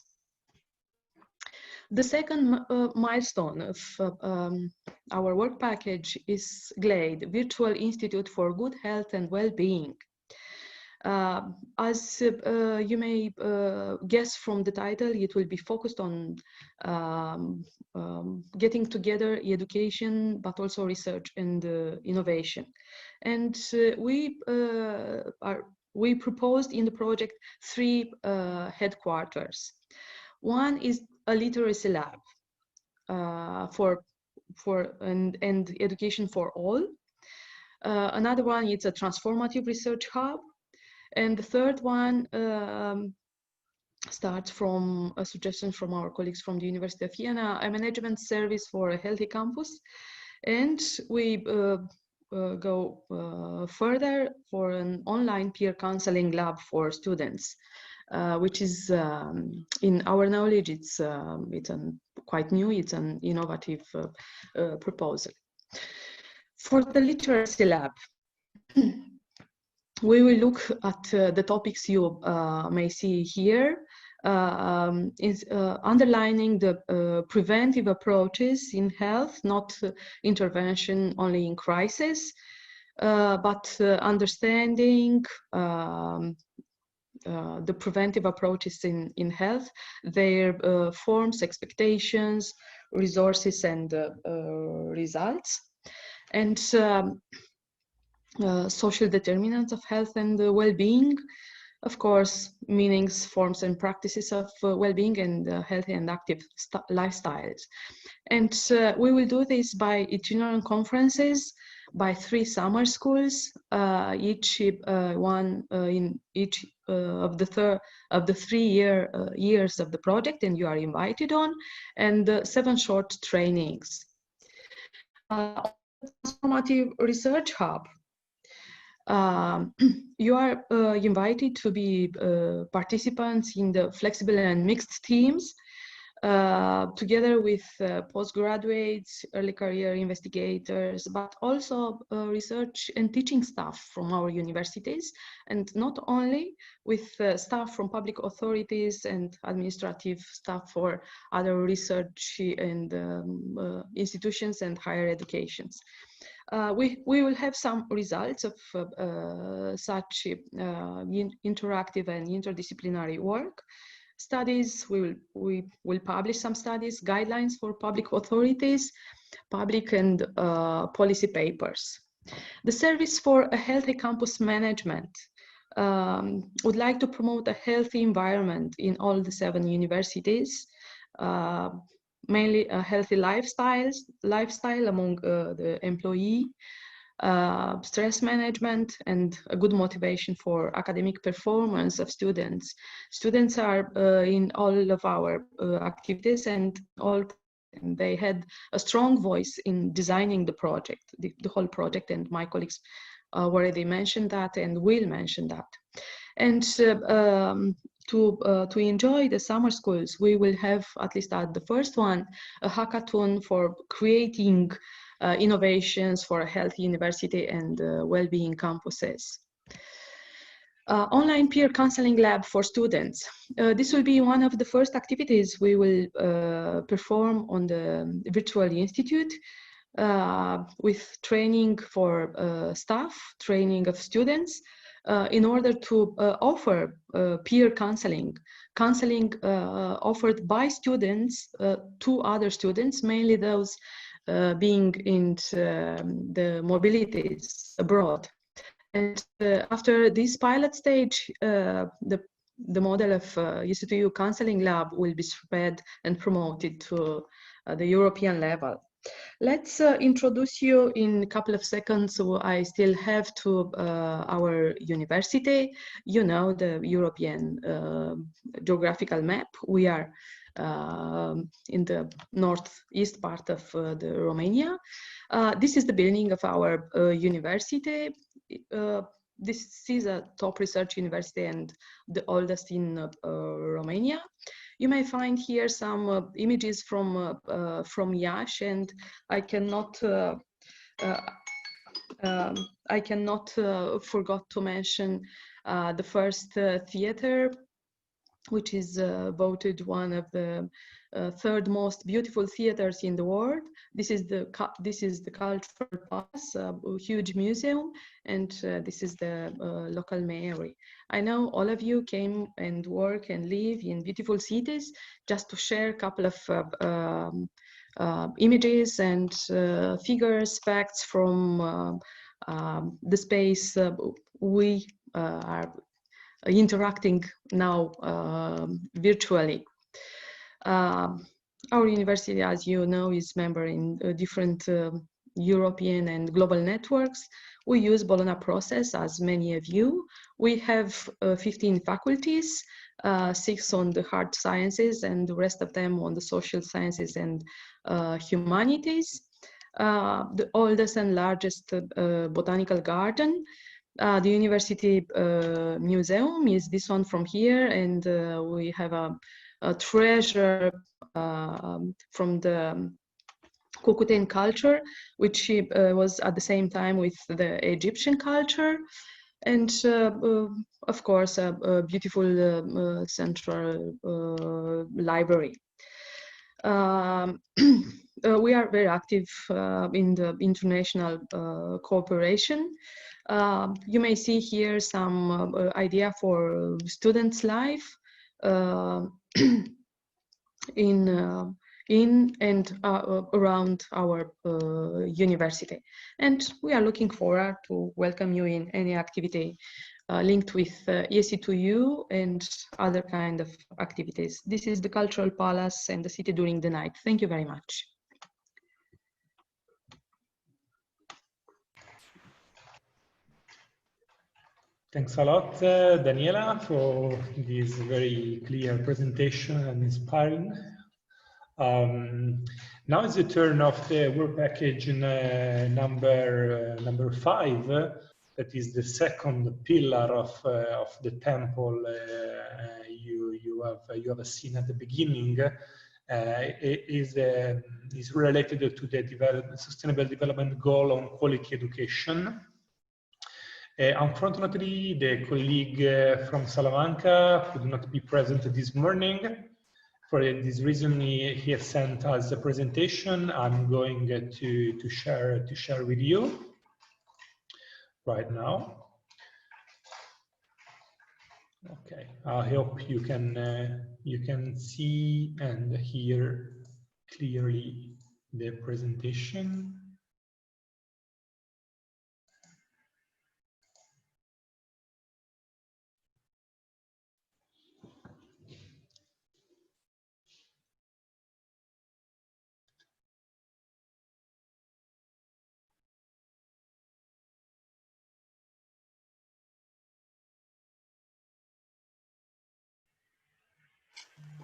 Speaker 6: The second milestone of our work package is GLADE, Virtual Institute for Good Health and Well-Being. As you may guess from the title, it will be focused on getting together education, but also research and innovation. And we proposed in the project 3 headquarters. One is a literacy lab and education for all. Another one is a transformative research hub. And the third one starts from a suggestion from our colleagues from the University of Jena, a management service for a healthy campus. And we go further for an online peer counseling lab for students, which is, in our knowledge, it's quite new, it's an innovative proposal. For the literacy lab, we will look at the topics you may see here, underlining the preventive approaches in health, not intervention only in crisis, but understanding the preventive approaches in health, their forms, expectations, resources, and results. And social determinants of health and well-being, of course, meanings, forms, and practices of well-being and healthy and active lifestyles. And we will do this by itinerant conferences, by 3 summer schools, each one in each of the 3 years of the project, and you are invited on, and 7 short trainings. Transformative Research Hub. You are invited to be participants in the flexible and mixed teams, together with postgraduates, early career investigators, but also research and teaching staff from our universities, and not only with staff from public authorities and administrative staff for other research and institutions and higher educations. We will have some results of such interactive and interdisciplinary work. Studies, we will publish some studies, guidelines for public authorities, public and policy papers. The Service for a Healthy Campus Management would like to promote a healthy environment in all the 7 universities, mainly a healthy lifestyle among the employee, stress management, and a good motivation for academic performance of students. Students are in all of our activities, and they had a strong voice in designing the project, the whole project, and my colleagues already mentioned that and will mention that. And to enjoy the summer schools, we will have, at least at the first one, a hackathon for creating innovations for a healthy university and well-being campuses. Online peer counseling lab for students. This will be one of the first activities we will perform on the virtual institute, with training for staff, training of students, in order to offer peer counseling offered by students to other students, mainly those being in the mobilities abroad. And after this pilot stage, the model of EC2U counseling lab will be spread and promoted to the European level. Let's introduce you in a couple of seconds. So I still have to our university. You know, the European geographical map. We are in the northeast part of the Romania. This is the building of our university. This is a top research university and the oldest in Romania. You may find here some images from Iasi, and I cannot forget to mention the first theater, which is voted one of the 3rd most beautiful theaters in the world. This is the Cultural Palace, a huge museum, and this is the local mayor. I know all of you came and work and live in beautiful cities. Just to share a couple of images and figures, facts from the space we are interacting now virtually. Our university, as you know, is member in different European and global networks. We use Bologna process, as many of you. We have 15 faculties, 6 on the hard sciences and the rest of them on the social sciences and humanities. The oldest and largest botanical garden. The university museum is this one from here, and we have a treasure from the Cucutean culture, which was at the same time with the Egyptian culture, and of course a beautiful central library. We are very active in the international cooperation. You may see here some idea for students' life in and around our university. And we are looking forward to welcome you in any activity linked with EC2U and other kind of activities. This is the Cultural Palace and the city during the night. Thank you very much.
Speaker 1: Thanks a lot, Daniela, for this very clear presentation and inspiring. Now is the turn of the work package number 5, that is the second pillar of the temple you have seen at the beginning, is related to the Sustainable Development Goal on quality education. Unfortunately, the colleague from Salamanca could not be present this morning. For this reason, he has sent us a presentation. I'm going to share with you right now. Okay, I hope you can see and hear clearly the presentation.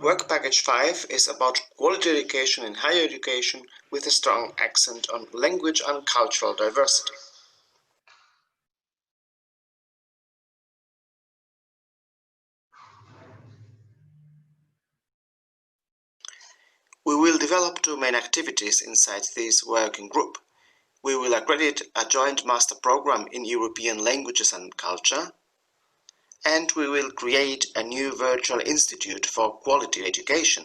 Speaker 7: Work Package 5 is about quality education in higher education with a strong accent on language and cultural diversity. We will develop two main activities inside this working group. We will accredit a joint master program in European languages and culture, and we will create a new virtual institute for quality education.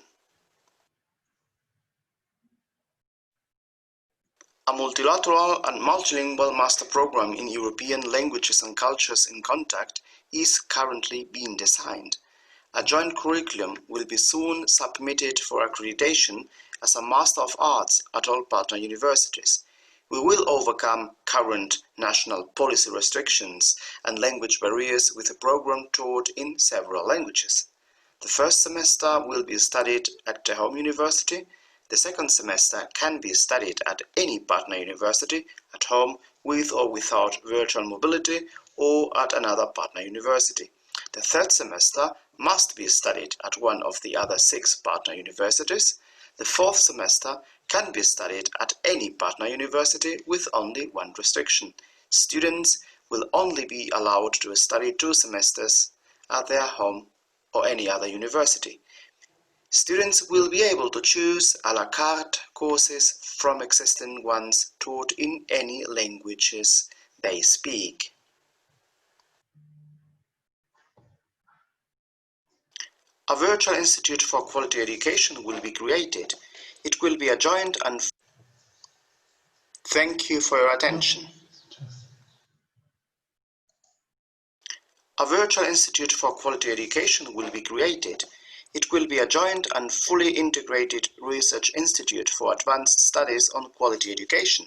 Speaker 7: A multilateral and multilingual master program in European languages and cultures in contact is currently being designed. A joint curriculum will be soon submitted for accreditation as a Master of Arts at all partner universities. We will overcome current national policy restrictions and language barriers with a program taught in several languages. The first semester will be studied at the home university. The second semester can be studied at any partner university, at home, with or without virtual mobility, or at another partner university. The third semester must be studied at one of the other 6 partner universities. The fourth semester can be studied at any partner university with only one restriction. Students will only be allowed to study 2 semesters at their home or any other university. Students will be able to choose a la carte courses from existing ones taught in any languages they speak. A virtual institute for quality education will be created. It will be a joint and... Thank you for your attention. A virtual institute for quality education will be created. It will be a joint and fully integrated research institute for advanced studies on quality education.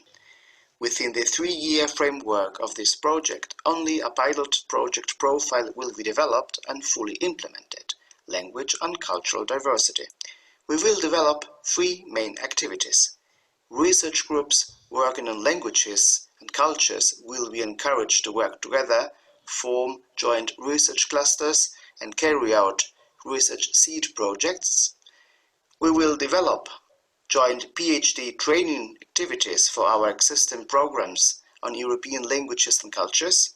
Speaker 7: Within the 3-year framework of this project, only a pilot project profile will be developed and fully implemented: language and cultural diversity. We will develop 3 main activities. Research groups working on languages and cultures will be encouraged to work together, form joint research clusters, and carry out research seed projects. We will develop joint PhD training activities for our existing programs on European languages and cultures.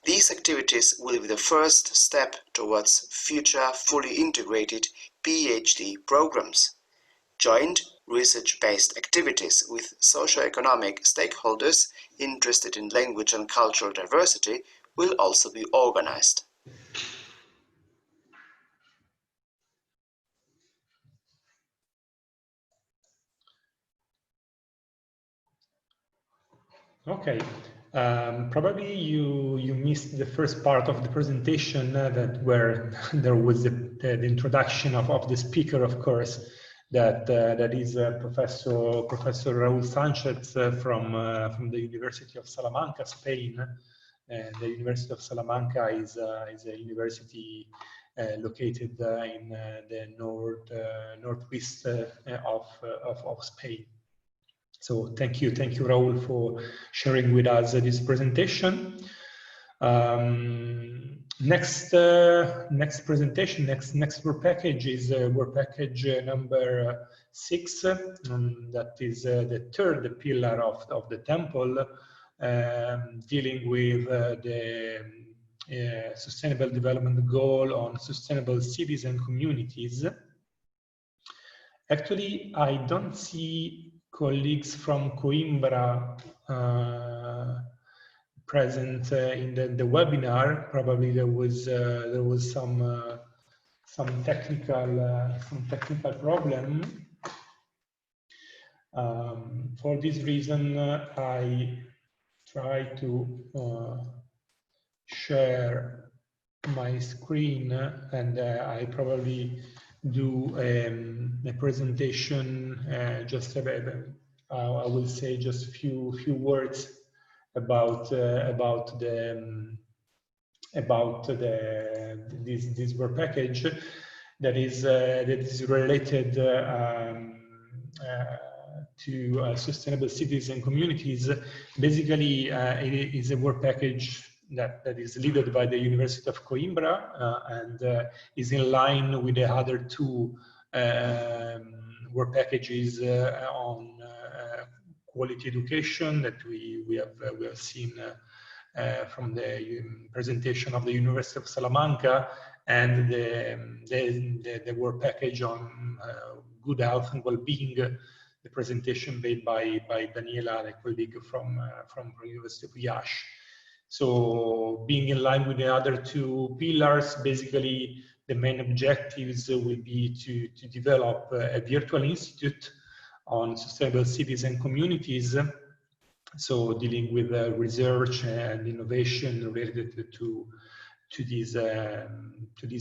Speaker 7: These activities will be the first step towards future fully integrated PhD programs. Joint research-based activities with socio-economic stakeholders interested in language and cultural diversity will also be organized.
Speaker 1: Okay, probably you missed the first part of the presentation where there was the introduction of the speaker, of course, that is Professor Raúl Sánchez from the University of Salamanca, Spain. The University of Salamanca is a university located in the northwest of Spain. So thank you, Raúl, for sharing with us this presentation. Next presentation, next work package is work package number 6. That is the third pillar of the temple. dealing with the Sustainable Development Goal on sustainable cities and communities. Actually, I don't see colleagues from Coimbra present in the webinar. Probably there was some technical problem. For this reason, I try to share my screen, and I probably do a presentation. I will say just a few words about this work package that is related to sustainable cities and communities. Basically, it is a work package that is led by the University of Coimbra and is in line with the other two work packages on quality education that we have seen from the presentation of the University of Salamanca, and the work package on good health and well-being, the presentation made by Daniela, a colleague from the University of Iasi. So being in line with the other two pillars, basically the main objectives will be to develop a virtual institute on sustainable cities and communities, so dealing with research and innovation related to this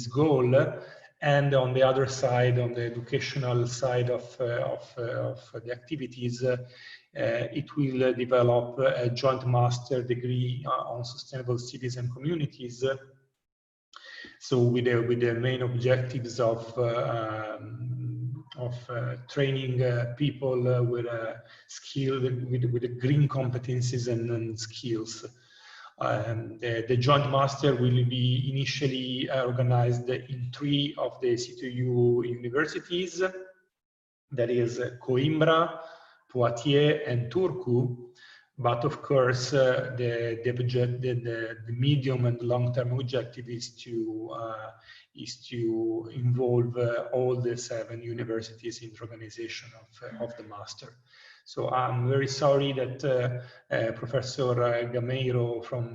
Speaker 1: goal. And on the other side, on the educational side of the activities, it will develop a joint master degree on sustainable cities and communities. So with the main objectives of training people with with green competencies and skills. The joint master will be initially organized in 3 of the EC2U universities, that is Coimbra, Poitiers, and Turku. But of course, the medium and long-term objective is to involve all the 7 universities in the organization of the master. So I'm very sorry that Professor Gameiro from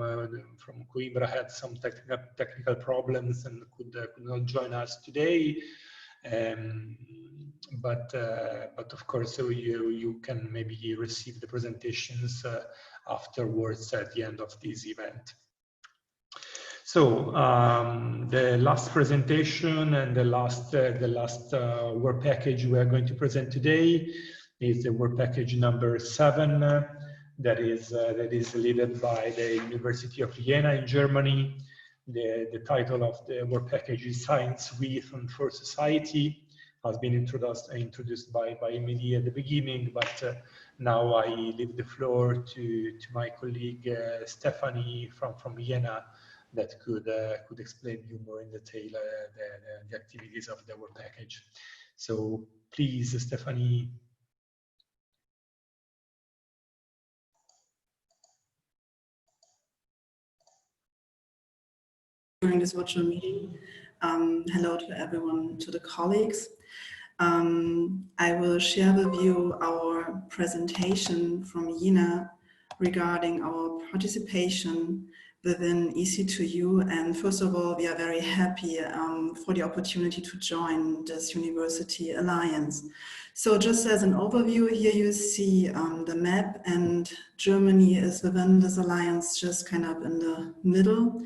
Speaker 1: Coimbra had some technical problems and could not join us today. But of course, you can maybe receive the presentations afterwards at the end of this event. So the last presentation and the last work package we are going to present today is the work package number 7, that is led by the University of Jena in Germany. The title of the work package is Science with and for Society. Has been introduced by Emily at the beginning, but now I leave the floor to my colleague Stephanie from Jena, that could explain you more in detail the activities of the work package. So please, Stephanie.
Speaker 8: During this virtual meeting. Hello to everyone, to the colleagues. I will share with you our presentation from Jena regarding our participation within EC2U. And first of all, we are very happy for the opportunity to join this university alliance. So just as an overview, here you see the map, and Germany is within this alliance, just kind of in the middle.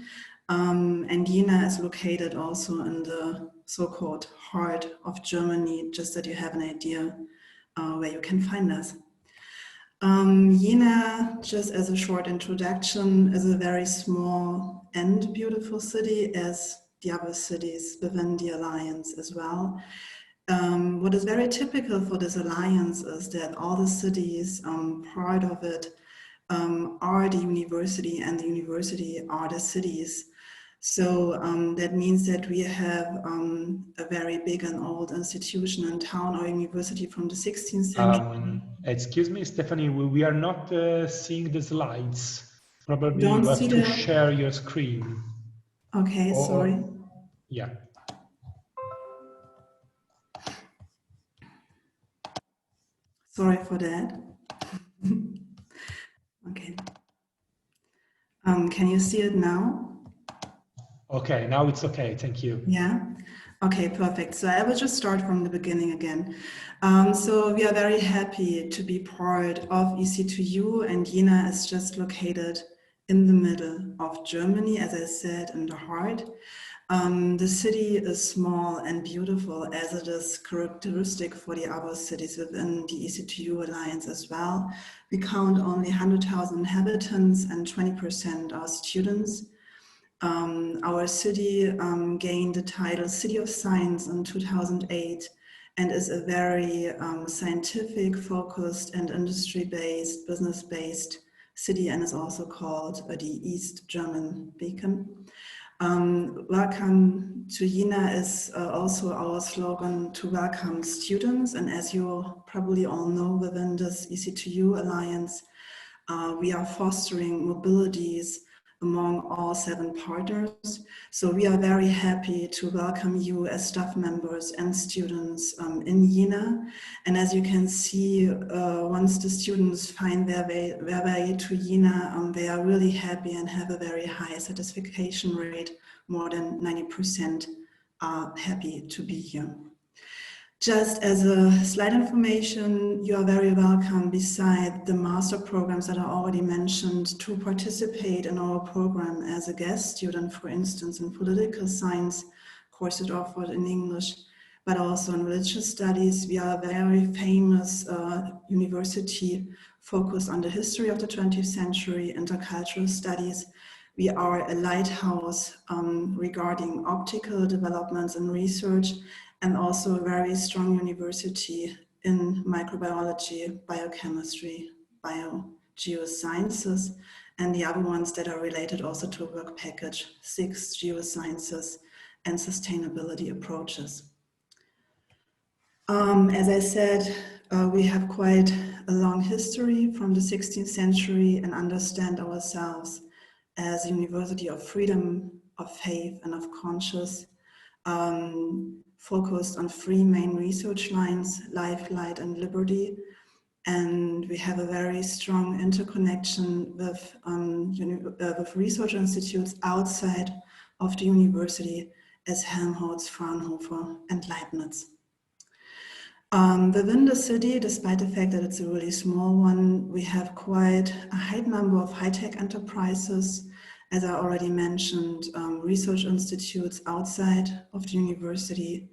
Speaker 8: And Jena is located also in the so-called heart of Germany, just that you have an idea where you can find us. Jena, just as a short introduction, is a very small and beautiful city, as the other cities within the alliance as well. What is very typical for this alliance is that all the cities, part of it, are the university, and the university are the cities. So that means that we have a very big and old institution in town or university from the 16th century.
Speaker 1: Excuse me, Stephanie, we are not seeing the slides. Probably
Speaker 8: Don't
Speaker 1: you have
Speaker 8: see
Speaker 1: to
Speaker 8: the...
Speaker 1: share your screen.
Speaker 8: Okay, sorry.
Speaker 1: Yeah.
Speaker 8: Sorry for that. Okay. Can you see it now?
Speaker 1: Okay, now it's okay. Thank you.
Speaker 8: Yeah. Okay, perfect. So I will just start from the beginning again. So we are very happy to be part of EC2U, and Jena is just located in the middle of Germany, as I said, in the heart. The city is small and beautiful, as it is characteristic for the other cities within the EC2U alliance as well. We count only 100,000 inhabitants and 20% are students. Our city gained the title City of Science in 2008 and is a very scientific, focused and industry-based, business-based city, and is also called the East German Beacon. Welcome to Jena is also our slogan to welcome students, and as you probably all know, within this EC2U alliance, we are fostering mobilities among all 7 partners. So we are very happy to welcome you as staff members and students in Jena. And as you can see, once the students find their way to Jena, they are really happy and have a very high satisfaction rate. More than 90% are happy to be here. Just as a slight information, you are very welcome, beside the master programs that I already mentioned, to participate in our program as a guest student, for instance, in political science, courses offered in English, but also in religious studies. We are a very famous university focused on the history of the 20th century, intercultural studies. We are a lighthouse regarding optical developments and research, and also a very strong university in microbiology, biochemistry, geosciences, and the other ones that are related also to work package 6, geosciences and sustainability approaches. As I said, we have quite a long history from the 16th century and understand ourselves as a university of freedom, of faith, and of conscience, focused on 3 main research lines: life, light, and liberty. And we have a very strong interconnection with research institutes outside of the university, as Helmholtz, Fraunhofer, and Leibniz. Within the city, despite the fact that it's a really small one, we have quite a high number of high-tech enterprises. As I already mentioned, research institutes outside of the university,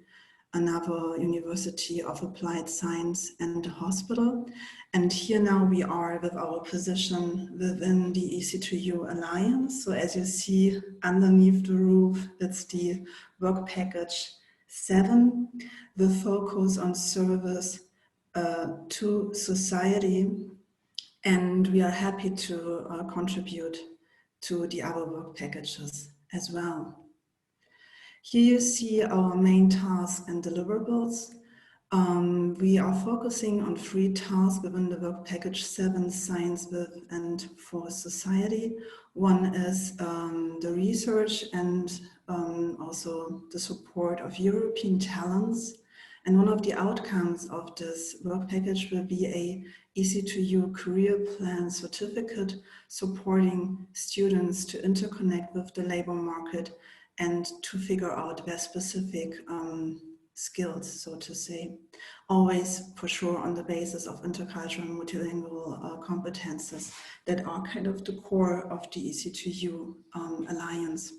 Speaker 8: another university of applied science, and a hospital. And here now we are with our position within the EC2U Alliance. So as you see underneath the roof, it's the work package 7, the focus on service to society. And we are happy to contribute to the other work packages as well. Here you see our main tasks and deliverables. We are focusing on 3 tasks within the work package 7, science with and for society. One is the research and also the support of European talents. And one of the outcomes of this work package will be a EC2U career plan certificate supporting students to interconnect with the labor market and to figure out their specific skills, so to say, always for sure on the basis of intercultural and multilingual competences that are kind of the core of the EC2U Alliance.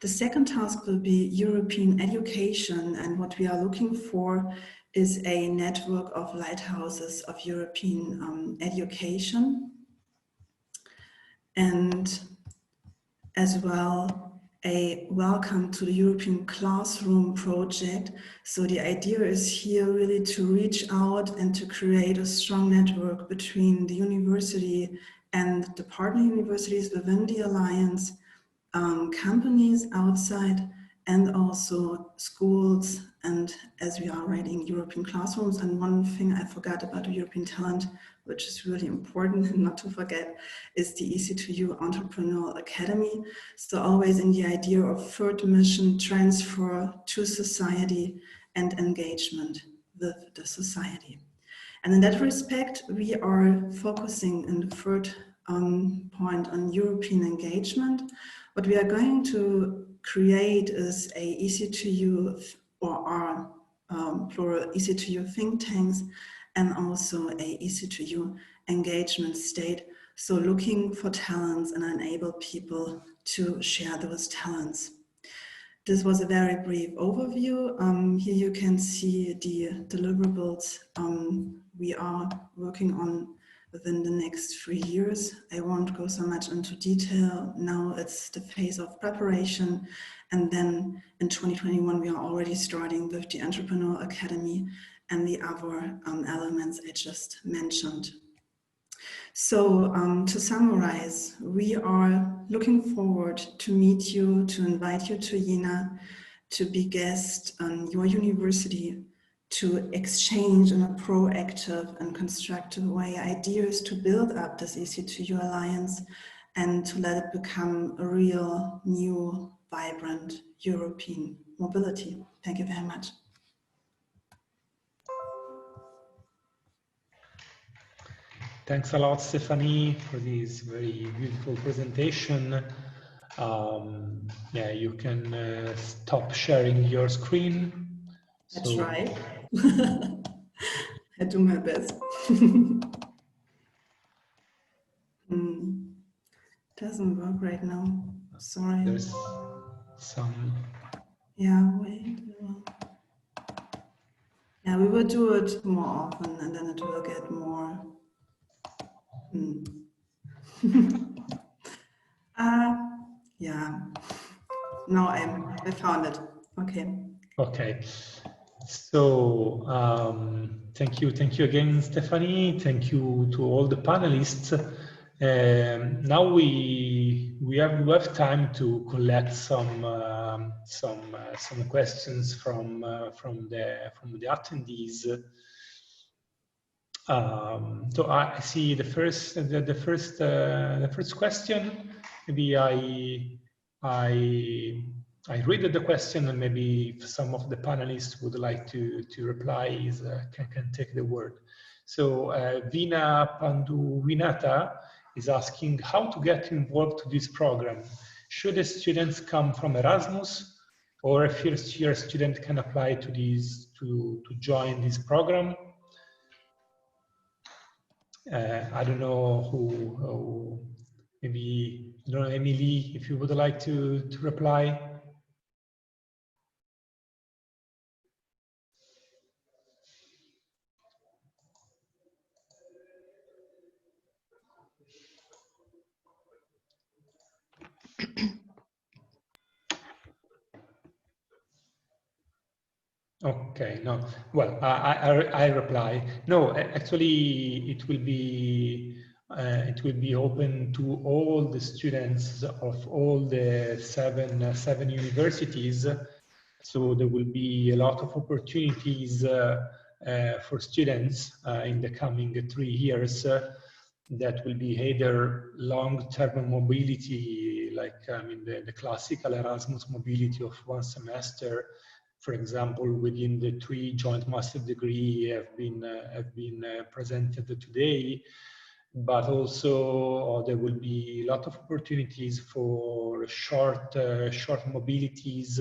Speaker 8: The second task will be European education, and what we are looking for is a network of lighthouses of European education, and as well a welcome to the European Classroom project. So the idea is here really to reach out and to create a strong network between the university and the partner universities within the Alliance, companies outside, and also schools, and as we are writing European classrooms. And one thing I forgot about the European talent, which is really important not to forget, is the EC2U Entrepreneurial Academy. So always in the idea of third mission, transfer to society and engagement with the society. And in that respect, we are focusing in the third point on European engagement. What we are going to create is a EC2U or our plural EC2U think tanks, and also a EC2U engagement state. So looking for talents and enable people to share those talents. This was a very brief overview. Here you can see the deliverables we are working on within the next 3 years. I won't go so much into detail. Now it's the phase of preparation. And then in 2021, we are already starting with the Entrepreneurial Academy and the other elements I just mentioned. So to summarize, we are looking forward to meet you, to invite you to Jena, to be guest on your university, to exchange in a proactive and constructive way ideas to build up this EC2U alliance, and to let it become a real, new, vibrant European mobility. Thank you very much.
Speaker 1: Thanks a lot, Stephanie, for this very beautiful presentation. Yeah, you can stop sharing your screen.
Speaker 8: That's right. I do my best. Doesn't work right now. Sorry.
Speaker 1: There's some.
Speaker 8: Yeah, wait. Yeah, we will do it more often, and then it will get more. Yeah. No, I found it. Okay.
Speaker 1: Okay. So thank you again, Stephanie. Thank you to all the panelists. Now we have time to collect some questions from the attendees. So I see the first question. Maybe I read the question, and maybe if some of the panelists would like to reply, can take the word. So Vina Panduvinata is asking how to get involved to this program. Should the students come from Erasmus, or a first-year student can apply to these to join this program? I don't know who maybe, I don't know, Emily, if you would like to reply. Okay, no. Well, I reply. No, actually, it will be open to all the students of all the seven universities. So there will be a lot of opportunities for students in the coming 3 years. That will be either long-term mobility, like the classical Erasmus mobility of 1 semester. For example, within the 3 joint master degree have been presented today, but also there will be a lot of opportunities for short mobilities,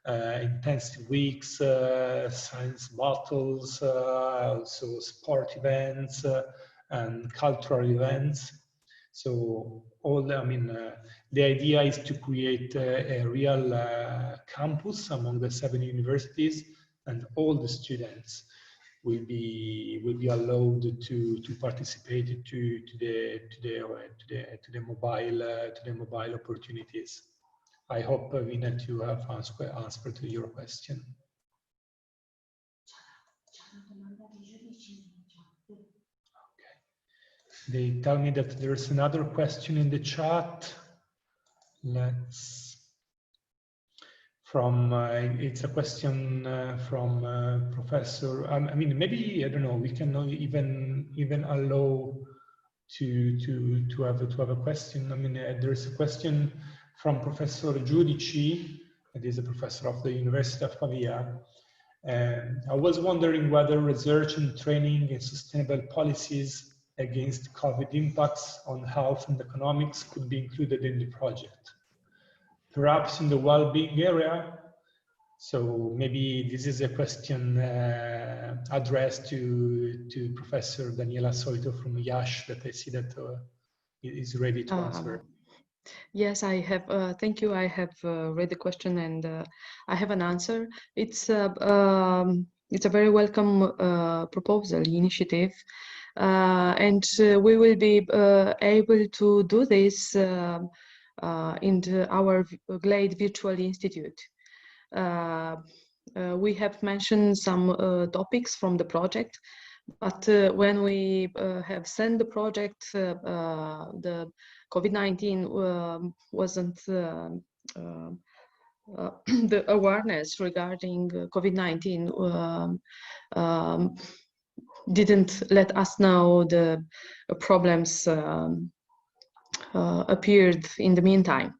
Speaker 1: intensive weeks, science battles, also sport events and cultural events. So the idea is to create a real campus among the 7 universities, and all the students will be allowed to participate to the mobile opportunities. I hope, Vina, to have answered to your question. They tell me that there's another question in the chat. It's a question from Professor. I mean, maybe I don't know. We can even allow to have a question. I mean, there's a question from Professor Giudici, that is a professor of the University of Pavia. I was wondering whether research and training in sustainable policies against COVID impacts on health and economics could be included in the project, perhaps in the well-being area. So maybe this is a question addressed to Professor Daniela Soito from Iași, that I see that is ready to answer.
Speaker 6: Yes, I have. Thank you. I have read the question and I have an answer. It's a very welcome proposal, initiative, and we will be able to do this in our Glade Virtual Institute. We have mentioned some topics from the project, but when we have sent the project, the COVID-19 wasn't the awareness regarding COVID-19 didn't let us know the problems appeared in the meantime.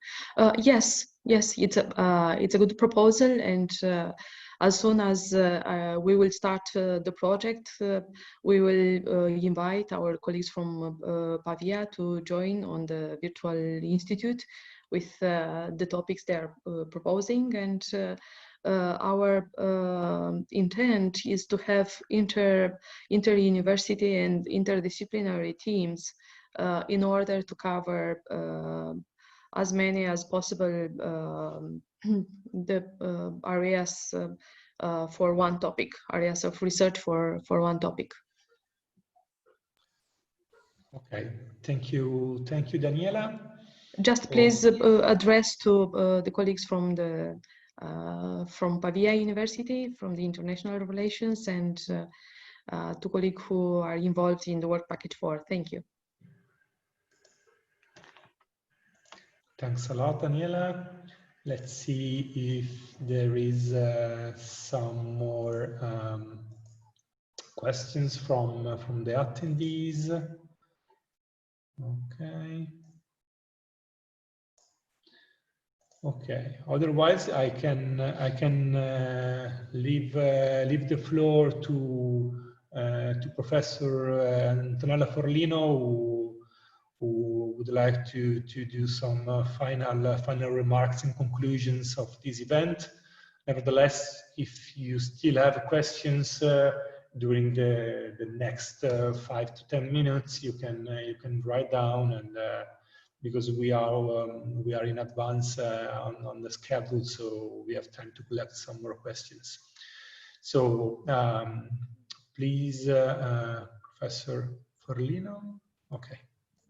Speaker 6: Yes, it's a good proposal, and as soon as we will start the project, we will invite our colleagues from Pavia to join on the virtual institute with the topics they are proposing, and our intent is to have inter-university and interdisciplinary teams in order to cover as many as possible the areas for one topic, areas of research for one topic.
Speaker 1: Okay, thank you, Daniela.
Speaker 6: Just please address to the colleagues from the from Pavia University, from the International Relations, and to colleagues who are involved in the work package 4. Thank you.
Speaker 1: Thanks a lot, Daniela. Let's see if there is some more questions from the attendees. Okay. Otherwise, I can leave the floor to Professor Antonella Forlino, who would like to do some final remarks and conclusions of this event. Nevertheless, if you still have questions during the next 5 to 10 minutes, you can write down, and because we are in advance on the schedule, so we have time to collect some more questions. So please, Professor Forlino. Okay.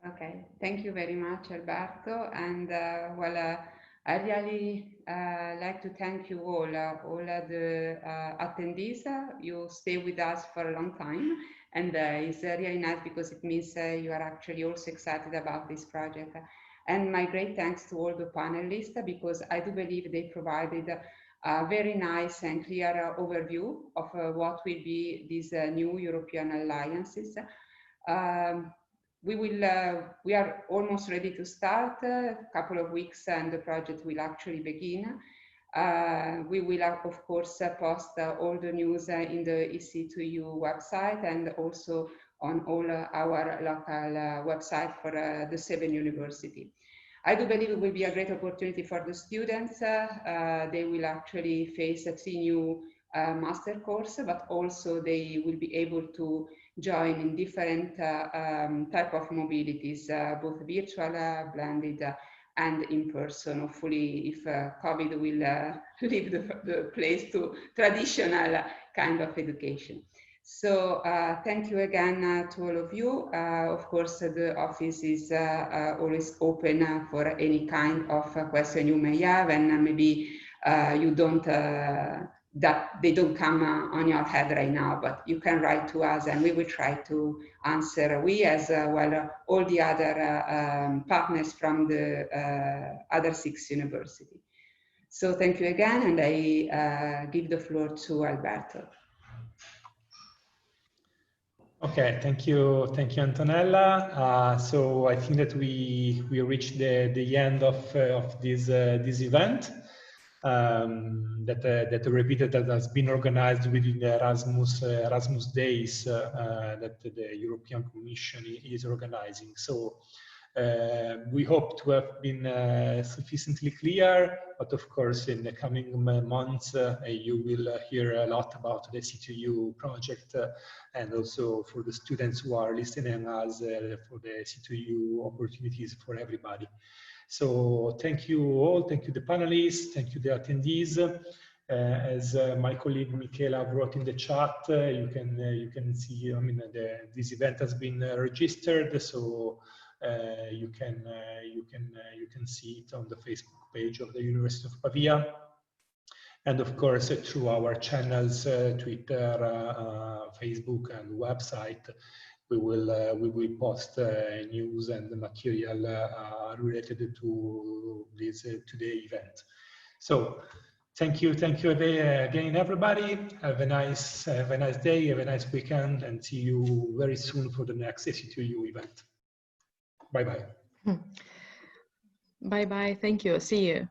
Speaker 2: Okay, thank you very much, Alberto. And I really like to thank you all the attendees. You stay with us for a long time, and it's really nice because it means you are actually also excited about this project. And my great thanks to all the panelists, because I do believe they provided a very nice and clear overview of what will be these new European alliances. We are almost ready to start. A couple of weeks and the project will actually begin. We will, of course, post all the news in the EC2U website and also on all our local website for the 7 universities. I do believe it will be a great opportunity for the students. They will actually face 3 new master courses, but also they will be able to join in different type of mobilities, both virtual, blended, and in person. Hopefully, if COVID will leave the place to traditional kind of education. So thank you again to all of you. Of course, the office is always open for any kind of question you may have, and maybe you don't that they don't come on your head right now, but you can write to us and we will try to answer. We as well all the other partners from the other 6 universities. So thank you again, and I give the floor to Alberto.
Speaker 1: Okay, thank you, Antonella. So I think that we reached the end of this event that repeated, that has been organized within the Erasmus Days that the European Commission is organizing. So we hope to have been sufficiently clear, but of course in the coming months you will hear a lot about the EC2U project, and also for the students who are listening us for the EC2U opportunities for everybody. So thank you all, thank you the panelists, thank you the attendees. As my colleague Michela wrote in the chat, you can see, I mean, this event has been registered, so you can see it on the Facebook page of the University of Pavia, and of course through our channels, Twitter, Facebook, and website. We will post news and material related to this today event. So thank you again, everybody. Have a nice day, have a nice weekend, and see you very soon for the next EC2U event. Bye bye.
Speaker 6: Bye bye. Thank you. See you.